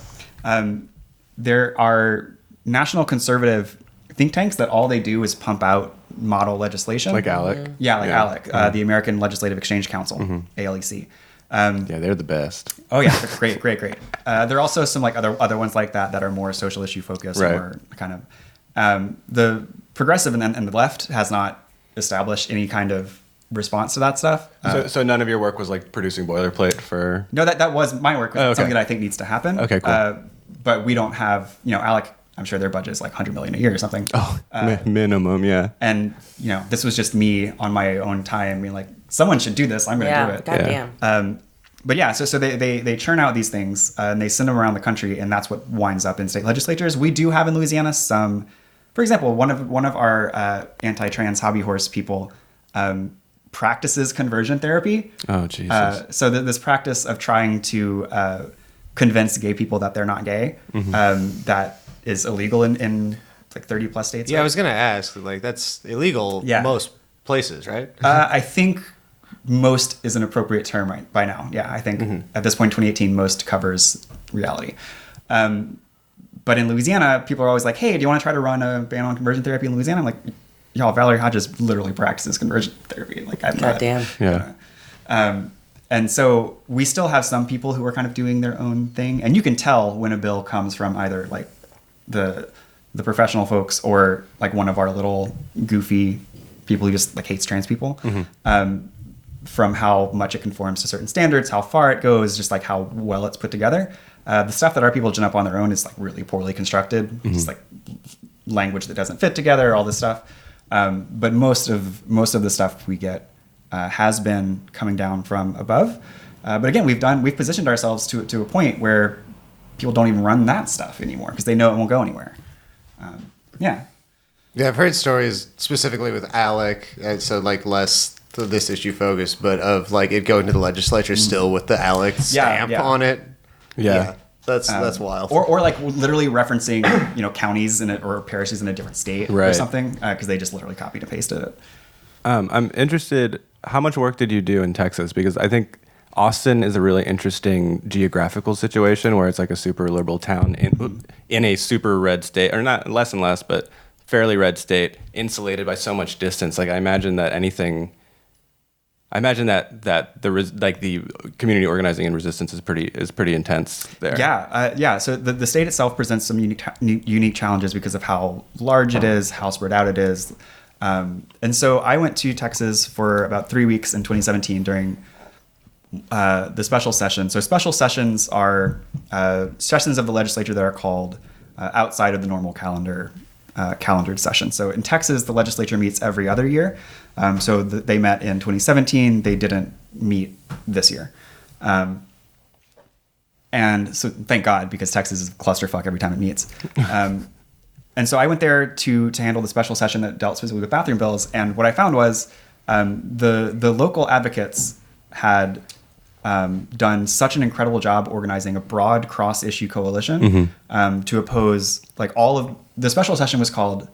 There are national conservative think tanks that all they do is pump out model legislation. Like ALEC. Yeah, like ALEC, the American Legislative Exchange Council, ALEC. Yeah, they're the best. Oh yeah, they're great. There are also some like other ones like that are more social issue focused, Right. or kind of the progressive and the left has not established any kind of response to that stuff. So none of your work was like producing boilerplate for. No, that was my work. Oh, okay. Something that I think needs to happen. Okay, cool. But we don't have, ALEC. I'm sure their budget is like $100 million a year or something. Oh, minimum, yeah. And this was just me on my own time being like, someone should do this. I'm going to do it. Goddamn. But yeah, so they churn out these things and they send them around the country, and that's what winds up in state legislatures. We do have in Louisiana some, for example, one of our anti-trans hobby horse people practices conversion therapy. Oh, Jesus. So this practice of trying to convince gay people that they're not gay, that is illegal in like 30 plus states. Yeah, right? I was gonna ask, like, that's illegal most places, right? I think most is an appropriate term right by now. Yeah, I think at this point, 2018, most covers reality. But in Louisiana, people are always like, hey, do you want to try to run a ban on conversion therapy in Louisiana? I'm like, y'all, Valerie Hodges literally practices conversion therapy. Like, I'm not. Goddamn. Yeah. And so we still have some people who are kind of doing their own thing, and you can tell when a bill comes from either like the professional folks or like one of our little goofy people who just like hates trans people, from how much it conforms to certain standards, how far it goes, just like how well it's put together. The stuff that our people gin up on their own is like really poorly constructed. It's like language that doesn't fit together, all this stuff. But most of the stuff we get has been coming down from above. But again, we've positioned ourselves to a point where people don't even run that stuff anymore because they know it won't go anywhere. Yeah, I've heard stories specifically with ALEC, so like less this issue focused, but of like it going to the legislature still with the ALEC stamp on it. Yeah. That's wild. Or like literally referencing, counties or parishes in a different state or something, because they just literally copied and pasted it. I'm interested, how much work did you do in Texas? Because I think Austin is a really interesting geographical situation where it's like a super liberal town in a super red state, or not less and less, but fairly red state, insulated by so much distance. Like I imagine that the community organizing and resistance is pretty intense there. Yeah. So the state itself presents some unique challenges because of how large it is, how spread out it is. And so I went to Texas for about 3 weeks in 2017 during the special session. So special sessions are sessions of the legislature that are called outside of the normal calendared session. So in Texas, the legislature meets every other year. So they met in 2017. They didn't meet this year. And so thank God, because Texas is a clusterfuck every time it meets. And so I went there to handle the special session that dealt specifically with bathroom bills. And what I found was the local advocates had done such an incredible job organizing a broad cross-issue coalition to oppose like all of the special session was called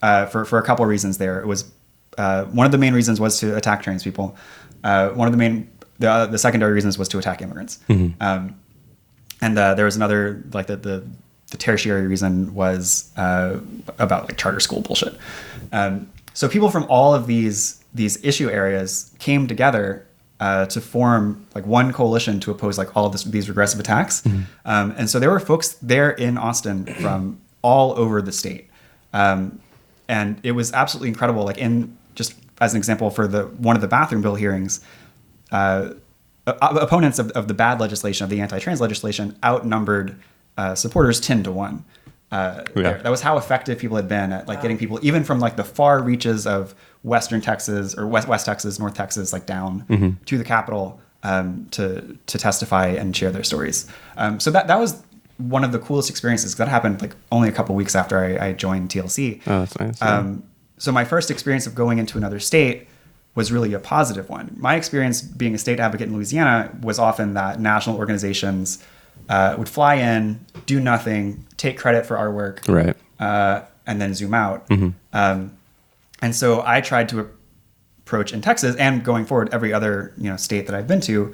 for a couple of reasons there. It was one of the main reasons was to attack trans people. One of the secondary reasons was to attack immigrants. And there was another, like the tertiary reason was about like charter school bullshit. So people from all of these issue areas came together to form like one coalition to oppose like all of these regressive attacks. And so there were folks there in Austin from all over the state. And it was absolutely incredible. Like in just as an example for one of the bathroom bill hearings, opponents of the bad legislation, of the anti-trans legislation, outnumbered supporters 10 to 1. That was how effective people had been at like getting people even from like the far reaches of Western Texas or West Texas, North Texas, like down to the Capitol to testify and share their stories. So that was one of the coolest experiences. That happened like only a couple weeks after I joined TLC. Oh, that's nice. So my first experience of going into another state was really a positive one. My experience being a state advocate in Louisiana was often that national organizations would fly in, do nothing, take credit for our work, and then zoom out. And so I tried to approach in Texas and going forward every other state that I've been to,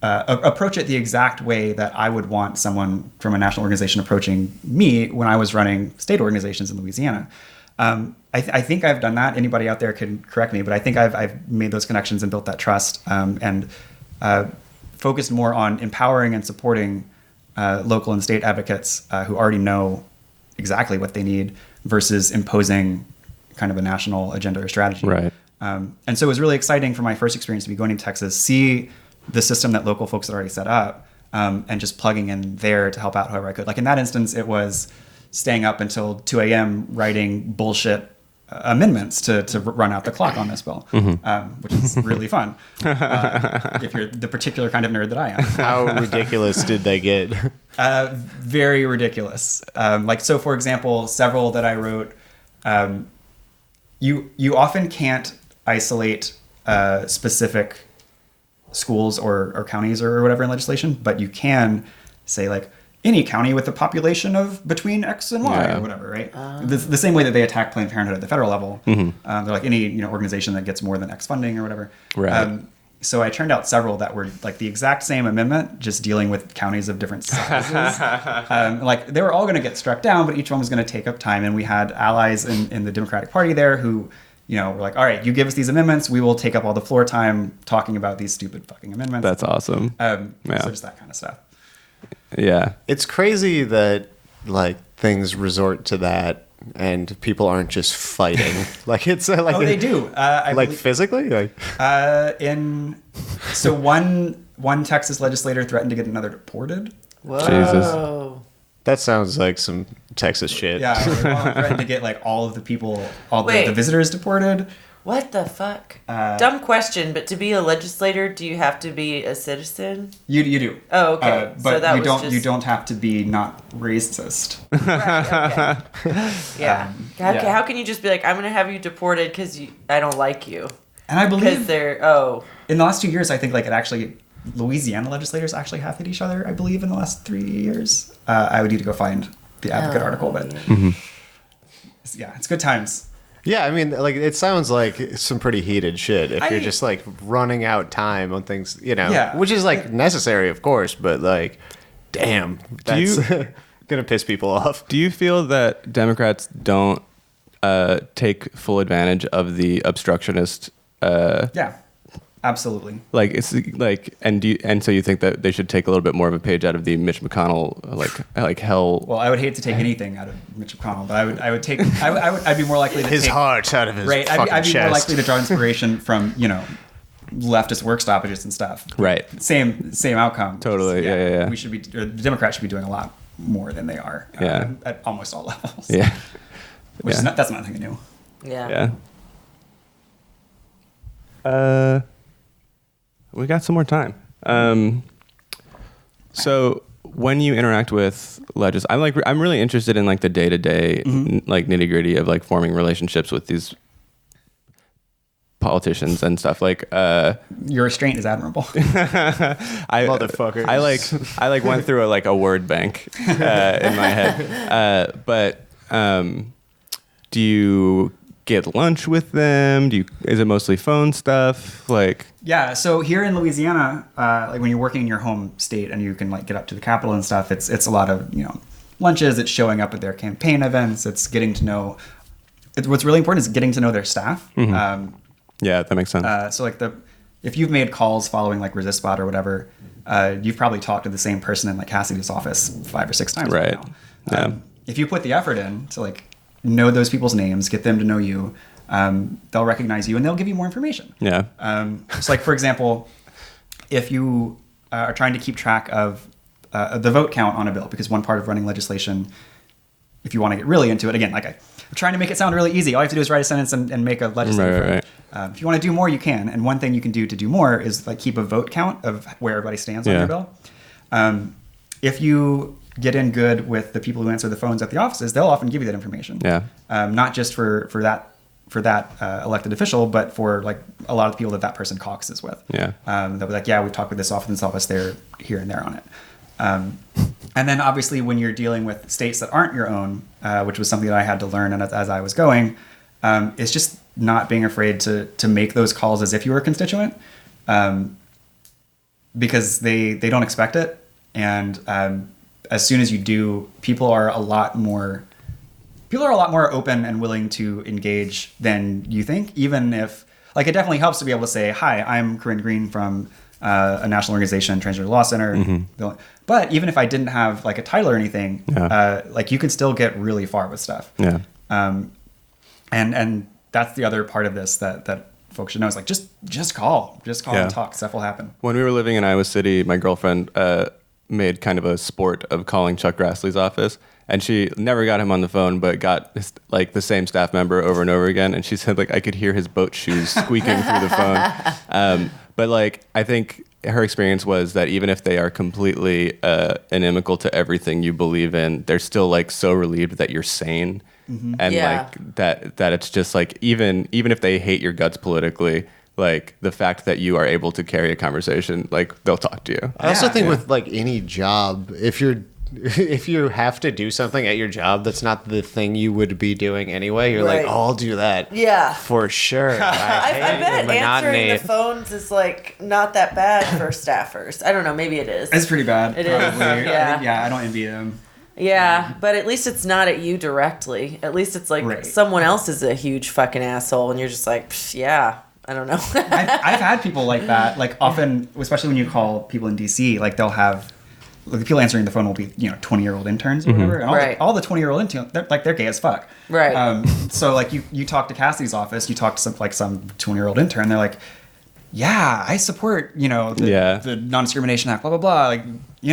approach it the exact way that I would want someone from a national organization approaching me when I was running state organizations in Louisiana. I think I've done that. Anybody out there can correct me, but I think I've made those connections and built that trust and focused more on empowering and supporting local and state advocates who already know exactly what they need versus imposing kind of a national agenda or strategy. Right. And so it was really exciting for my first experience to be going to Texas, see the system that local folks had already set up, and just plugging in there to help out however I could. Like in that instance, it was staying up until 2 a.m. writing bullshit amendments to run out the clock on this bill, which is really fun if you're the particular kind of nerd that I am. How ridiculous did they get? Very ridiculous. So for example, several that I wrote, you often can't isolate specific schools or counties or whatever in legislation, but you can say like any county with a population of between X and Y or whatever, right? The same way that they attack Planned Parenthood at the federal level. They're like any organization that gets more than X funding or whatever. Right. So I turned out several that were like the exact same amendment, just dealing with counties of different sizes. They were all going to get struck down, but each one was going to take up time. And we had allies in the Democratic Party there who we're like, all right, you give us these amendments, we will take up all the floor time talking about these stupid fucking amendments. That's awesome. So just that kind of stuff. Yeah. It's crazy that like things resort to that and people aren't just fighting. Like it's like They do. I like believe- physically. Like so one Texas legislator threatened to get another deported. Whoa. Jesus. that sounds like some Texas shit. Yeah, threatened to get like all of the people, Wait. the visitors deported. What the fuck? Dumb question, but to be a legislator, do you have to be a citizen? You do. Oh, okay. But so that you was don't. just... You don't have to be not racist. Right, okay. Yeah. yeah. How can you just be like, I'm gonna have you deported because I don't like you? And I Because believe they're in the last 2 years, I think like it actually Louisiana legislators actually have hit each other. I believe in the last 3 years. I would need to go find the Advocate article, but it's good times. Yeah, I mean, like it sounds like some pretty heated shit if you're I- just like running out time on things, Yeah. which is like necessary, of course, but like, damn, that's gonna piss people off. Do you feel that Democrats don't take full advantage of the obstructionist? Yeah, absolutely. Like it's like, and so you think that they should take a little bit more of a page out of the Mitch McConnell like hell? Well, I would hate to take anything out of Mitch McConnell, but I'd be more likely to His take heart out of his right. fucking I'd be more chest. likely to draw inspiration from leftist work stoppages and stuff. Right. Same outcome. Totally. Yeah. We should be. Or the Democrats should be doing a lot more than they are. Yeah. At almost all levels. Yeah. Which is that's nothing new. yeah. Yeah. We got some more time. So when you interact with I'm really interested in like the day-to-day like nitty-gritty of like forming relationships with these politicians and stuff. Like Your restraint is admirable. Motherfucker. I went through a word bank in my head. But do you get lunch with them? Is it mostly phone stuff? Like Yeah, so here in Louisiana, like when you're working in your home state and you can like get up to the Capitol and stuff, it's a lot of lunches. It's showing up at their campaign events. It's getting to know. What's really important is getting to know their staff. yeah, that makes sense. So like if you've made calls following like ResistBot or whatever, you've probably talked to the same person in like Cassidy's office 5 or 6 times Right. now. Yeah. If you put the effort in to like know those people's names, get them to know you, they'll recognize you and they'll give you more information. Yeah. So like, for example, if you are trying to keep track of the vote count on a bill, because one part of running legislation, if you want to get really into it, again, like I'm trying to make it sound really easy. All you have to do is write a sentence and make a legislative vote. If you want to do more, you can. And one thing you can do to do more is like keep a vote count of where everybody stands on your bill. If you get in good with the people who answer the phones at the offices, they'll often give you that information. Yeah. Not just for that elected official, but for like a lot of the people that person caucuses with. Yeah. They'll be like, yeah, we've talked with this office, they're here and there on it. And then obviously when you're dealing with states that aren't your own, which was something that I had to learn and as I was going, it's just not being afraid to make those calls as if you were a constituent, because they don't expect it. And as soon as you do, people are a lot more open and willing to engage than you think, even if like it definitely helps to be able to say, hi, I'm Corinne Green from a national organization, Transgender Law Center. But even if I didn't have like a title or anything, like you can still get really far with stuff. Yeah. And that's the other part of this that folks should know is like, just call and talk. Stuff will happen. When we were living in Iowa City, my girlfriend made kind of a sport of calling Chuck Grassley's office. And she never got him on the phone, but got like the same staff member over and over again. And she said like I could hear his boat shoes squeaking through the phone. But like I think her experience was that even if they are completely inimical to everything you believe in, they're still like so relieved that you're sane. And like that it's just like even if they hate your guts politically, like the fact that you are able to carry a conversation, like they'll talk to you. I also think with like any job, if you have to do something at your job that's not the thing you would be doing anyway, you're like, oh, I'll do that. Yeah. For sure. I bet the answering monotony. the phones is like not that bad for staffers. I don't know, maybe it is. It's pretty bad. It is, probably. yeah. I don't envy them. Yeah, but at least it's not at you directly. At least it's like Right. someone else is a huge fucking asshole, and you're just like, "Psh, yeah, I don't know. I've had people like that. Like often, especially when you call people in DC, like they'll have like, the people answering the phone will be 20-year-old interns or whatever, and Right. all the 20-year-old interns they're gay as fuck. Right. So like you talk to Cassie's office, you talk to some 20-year-old intern, they're like, yeah, I support the Non-Discrimination Act, blah blah blah. Like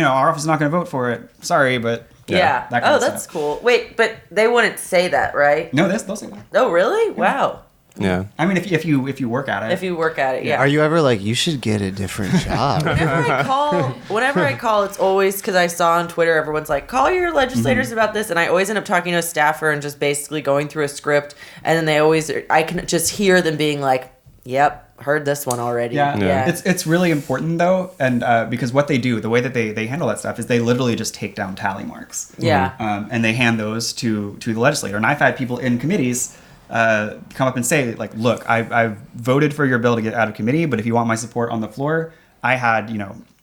our office is not going to vote for it. Sorry, but Yeah. that kind Oh, of that's stuff. cool. Wait, but they wouldn't say that, right? No, they'll say that. Oh, really? Wow. Yeah. I mean, if you work at it, If you work at it, yeah. Are you ever like, you should get a different job? Whenever I call, it's always because I saw on Twitter, everyone's like, call your legislators about this. And I always end up talking to a staffer and just basically going through a script. And then I can just hear them being like, yep, heard this one already. Yeah. It's really important though, and because what they do, the way that they handle that stuff is they literally just take down tally marks. Yeah. And they hand those to the legislator. And I've had people in committees come up and say, like, look, I've voted for your bill to get out of committee, but if you want my support on the floor, I had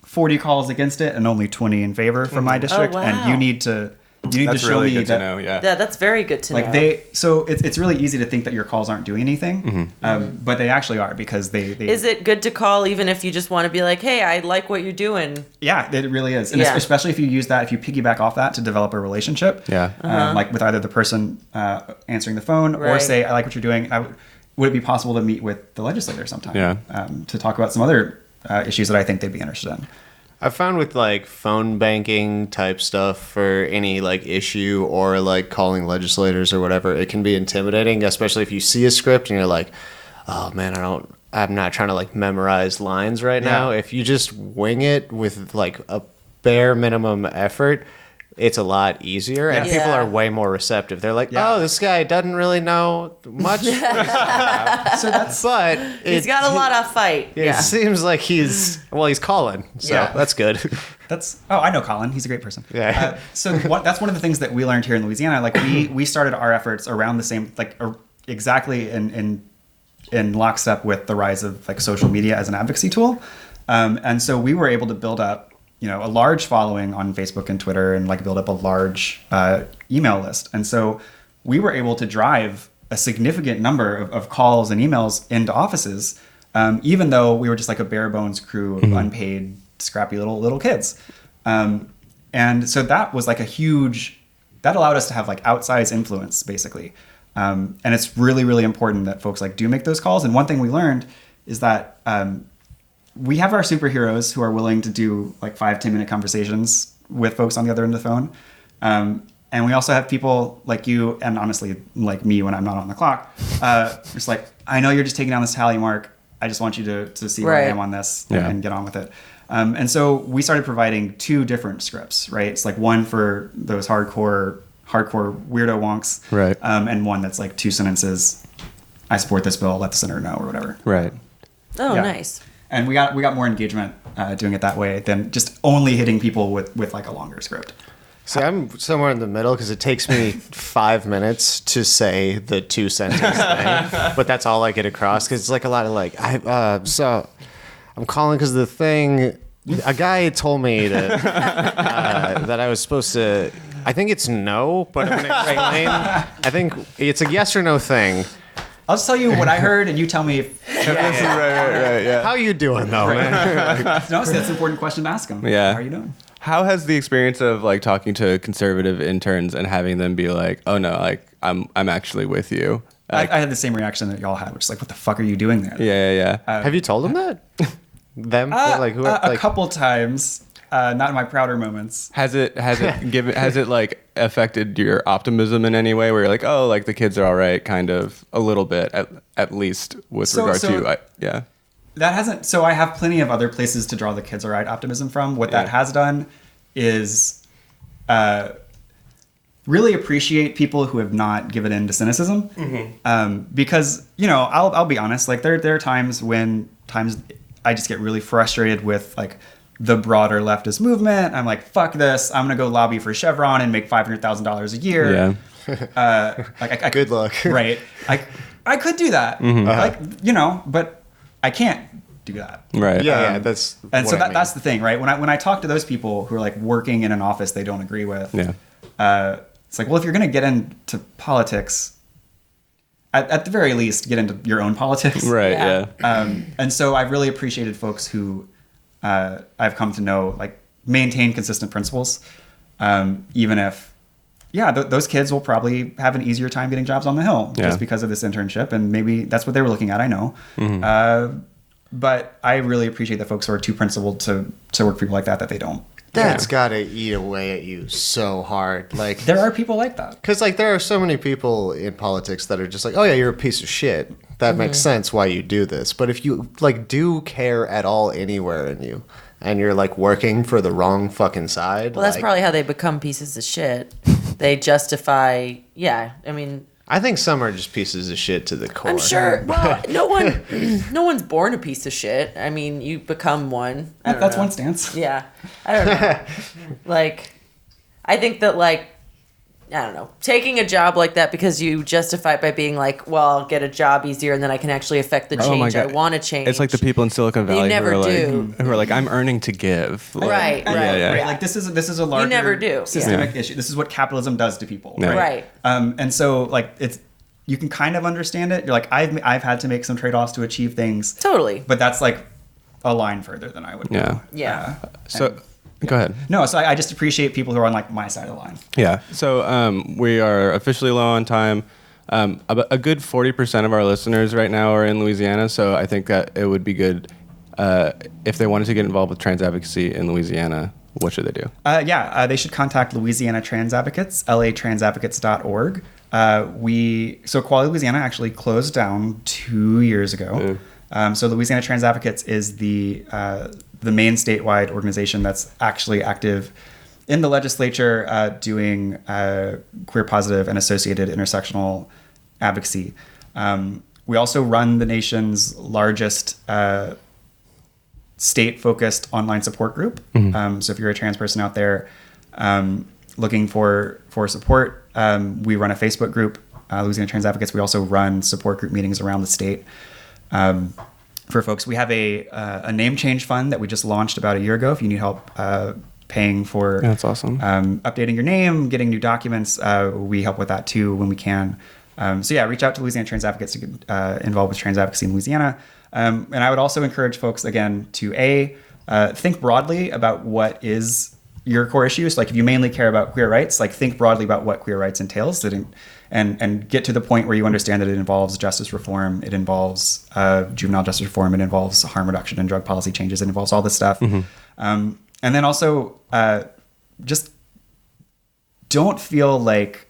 40 calls against it and only 20 in favor from my district, wow. and you need to That's show really me good that. to know. Yeah. Yeah, that's very good to know. So it's really easy to think that your calls aren't doing anything, but they actually are, because they Is it good to call even if you just want to be like, hey, I like what you're doing? Yeah, it really is, and Yeah. especially if you use that, if you piggyback off that to develop a relationship. Yeah. Like with either the person answering the phone or Right. say, I like what you're doing. Would it be possible to meet with the legislator sometime? Yeah. To talk about some other issues that I think they'd be interested in. I found with like phone banking type stuff for any like issue or like calling legislators or whatever, it can be intimidating, especially if you see a script and you're like, oh man, I'm not trying to like memorize lines right now. If you just wing it with like a bare minimum effort, it's a lot easier, and Yeah. people are way more receptive. They're like, Yeah. oh, this guy doesn't really know much. So that's But He's got a lot of fight. It Yeah. seems like he's calling, so Yeah. that's good. I know Colin. He's a great person. Yeah. That's one of the things that we learned here in Louisiana. Like we started our efforts around the same, exactly in lockstep with the rise of like social media as an advocacy tool, and so we were able to build up a large following on Facebook and Twitter, and like build up a large email list. And so we were able to drive a significant number of calls and emails into offices, even though we were just like a bare bones crew of unpaid, scrappy little kids. And so that was like that allowed us to have like outsized influence, basically. And it's really, really important that folks like do make those calls. And one thing we learned is that we have our superheroes who are willing to do like 5-10 minute conversations with folks on the other end of the phone. And we also have people like you, and honestly, like me when I'm not on the clock, just like, I know you're just taking down this tally mark. I just want you to see where I Right. am on this Yeah. and get on with it. And so we started providing 2 different scripts, right? It's like one for those hardcore weirdo wonks, Right. and one that's like 2 sentences. I support this bill. Let the senator know, or whatever. Right. Oh, Yeah. nice. And we got more engagement doing it that way than just only hitting people with like a longer script. See, I'm somewhere in the middle because it takes me 5 minutes to say the 2-sentence thing, but that's all I get across because it's like a lot of like, so I'm calling because the thing, a guy told me that I was supposed to, I think it's no, but I'm going to explain. I think it's a yes or no thing. I'll just tell you what I heard, and you tell me if Right. Yeah. How you doing though, man? no, see, that's an important question to ask them. Yeah. How are you doing? How has the experience of like talking to conservative interns and having them be like, "Oh no, like I'm actually with you." Like, I had the same reaction that y'all had, which is like, what the fuck are you doing there? yeah. Have you told him that? Them? A couple times, not in my prouder moments. Has it like affected your optimism in any way where you're like, oh, like the kids are all right, kind of a little bit at least with regard to yeah. That hasn't. So I have plenty of other places to draw the kids are right optimism from. What that has done is really appreciate people who have not given in to cynicism, because I'll be honest. Like there are times I just get really frustrated with like the broader leftist movement. I'm like, fuck this. I'm gonna go lobby for Chevron and make $500,000 a year. Yeah. Good luck. Right. I could do that. But I can't do that. Right. Yeah, that's. And what so I mean. that's the thing, right? When I talk to those people who are like working in an office they don't agree with, Yeah. it's like, well, if you're going to get into politics, at the very least, get into your own politics. Right. Yeah. Yeah. And so I've really appreciated folks who I've come to know, like, maintain consistent principles, even if, those kids will probably have an easier time getting jobs on the Hill just because of this internship, and maybe that's what they were looking at. I know, but I really appreciate the folks who are too principled to work for people like that they don't. That's gotta eat away at you so hard. Like, There are people like that. because like there are so many people in politics that are just like, oh yeah, you're a piece of shit. That makes sense why you do this. But if you like do care at all anywhere in you, and you're like working for the wrong fucking side, Well, that's like, probably how they become pieces of shit. They justify. Yeah, I mean, I think some are just pieces of shit to the core. I'm sure. Well, no one's born a piece of shit. I mean, you become one. I don't That's know. one stance. Yeah, I don't know. Like, I think that, like, I don't know, taking a job like that because you justify it by being like, well, I'll get a job easier and then I can actually affect the Oh my change I God. want to change. It's like the people in Silicon Valley never who are do. like, I'm earning to give. Like, Right, right, Yeah. Right, like this is a larger never do. systemic issue. This is what capitalism does to people. Yeah. Right. And so like you can kind of understand it. You're like, I've had to make some trade-offs to achieve things. Totally. But that's like a line further than I would Yeah. go. Yeah. So, go ahead. No, so I just appreciate people who are on like my side of the line. Yeah. So we are officially low on time. About a good 40% of our listeners right now are in Louisiana. So I think that it would be good if they wanted to get involved with trans advocacy in Louisiana. What should they do? They should contact Louisiana Trans Advocates, latransadvocates.org. So Equality Louisiana actually closed down 2 years ago. So Louisiana Trans Advocates is the main statewide organization that's actually active in the legislature doing queer positive and associated intersectional advocacy. We also run the nation's largest state-focused online support group. So if you're a trans person out there looking for support, we run a Facebook group, Louisiana Trans Advocates. We also run support group meetings around the state. For folks, we have a name change fund that we just launched about a year ago. If you need help paying for That's awesome. updating your name, getting new documents, we help with that too when we can. Reach out to Louisiana Trans Advocates to get involved with trans advocacy in Louisiana. And I would also encourage folks, again, to think broadly about what is your core issues. Like if you mainly care about queer rights, like think broadly about what queer rights entails, and get to the point where you understand that it involves justice reform, it involves juvenile justice reform, it involves harm reduction and drug policy changes, it involves all this stuff. And then also just don't feel like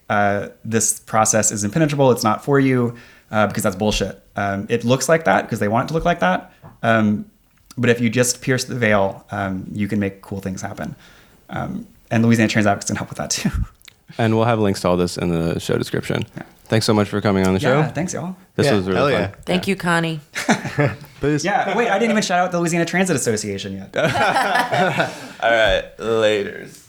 this process is impenetrable, it's not for you, because that's bullshit. It looks like that because they want it to look like that. But if you just pierce the veil, you can make cool things happen. And Louisiana Trans Advocates can help with that too. And we'll have links to all this in the show description. Yeah. Thanks so much for coming on the show. Yeah, thanks, y'all. This was really fun. Thank you, Connie. Boost. Yeah, wait, I didn't even shout out the Louisiana Transit Association yet. All right, laters.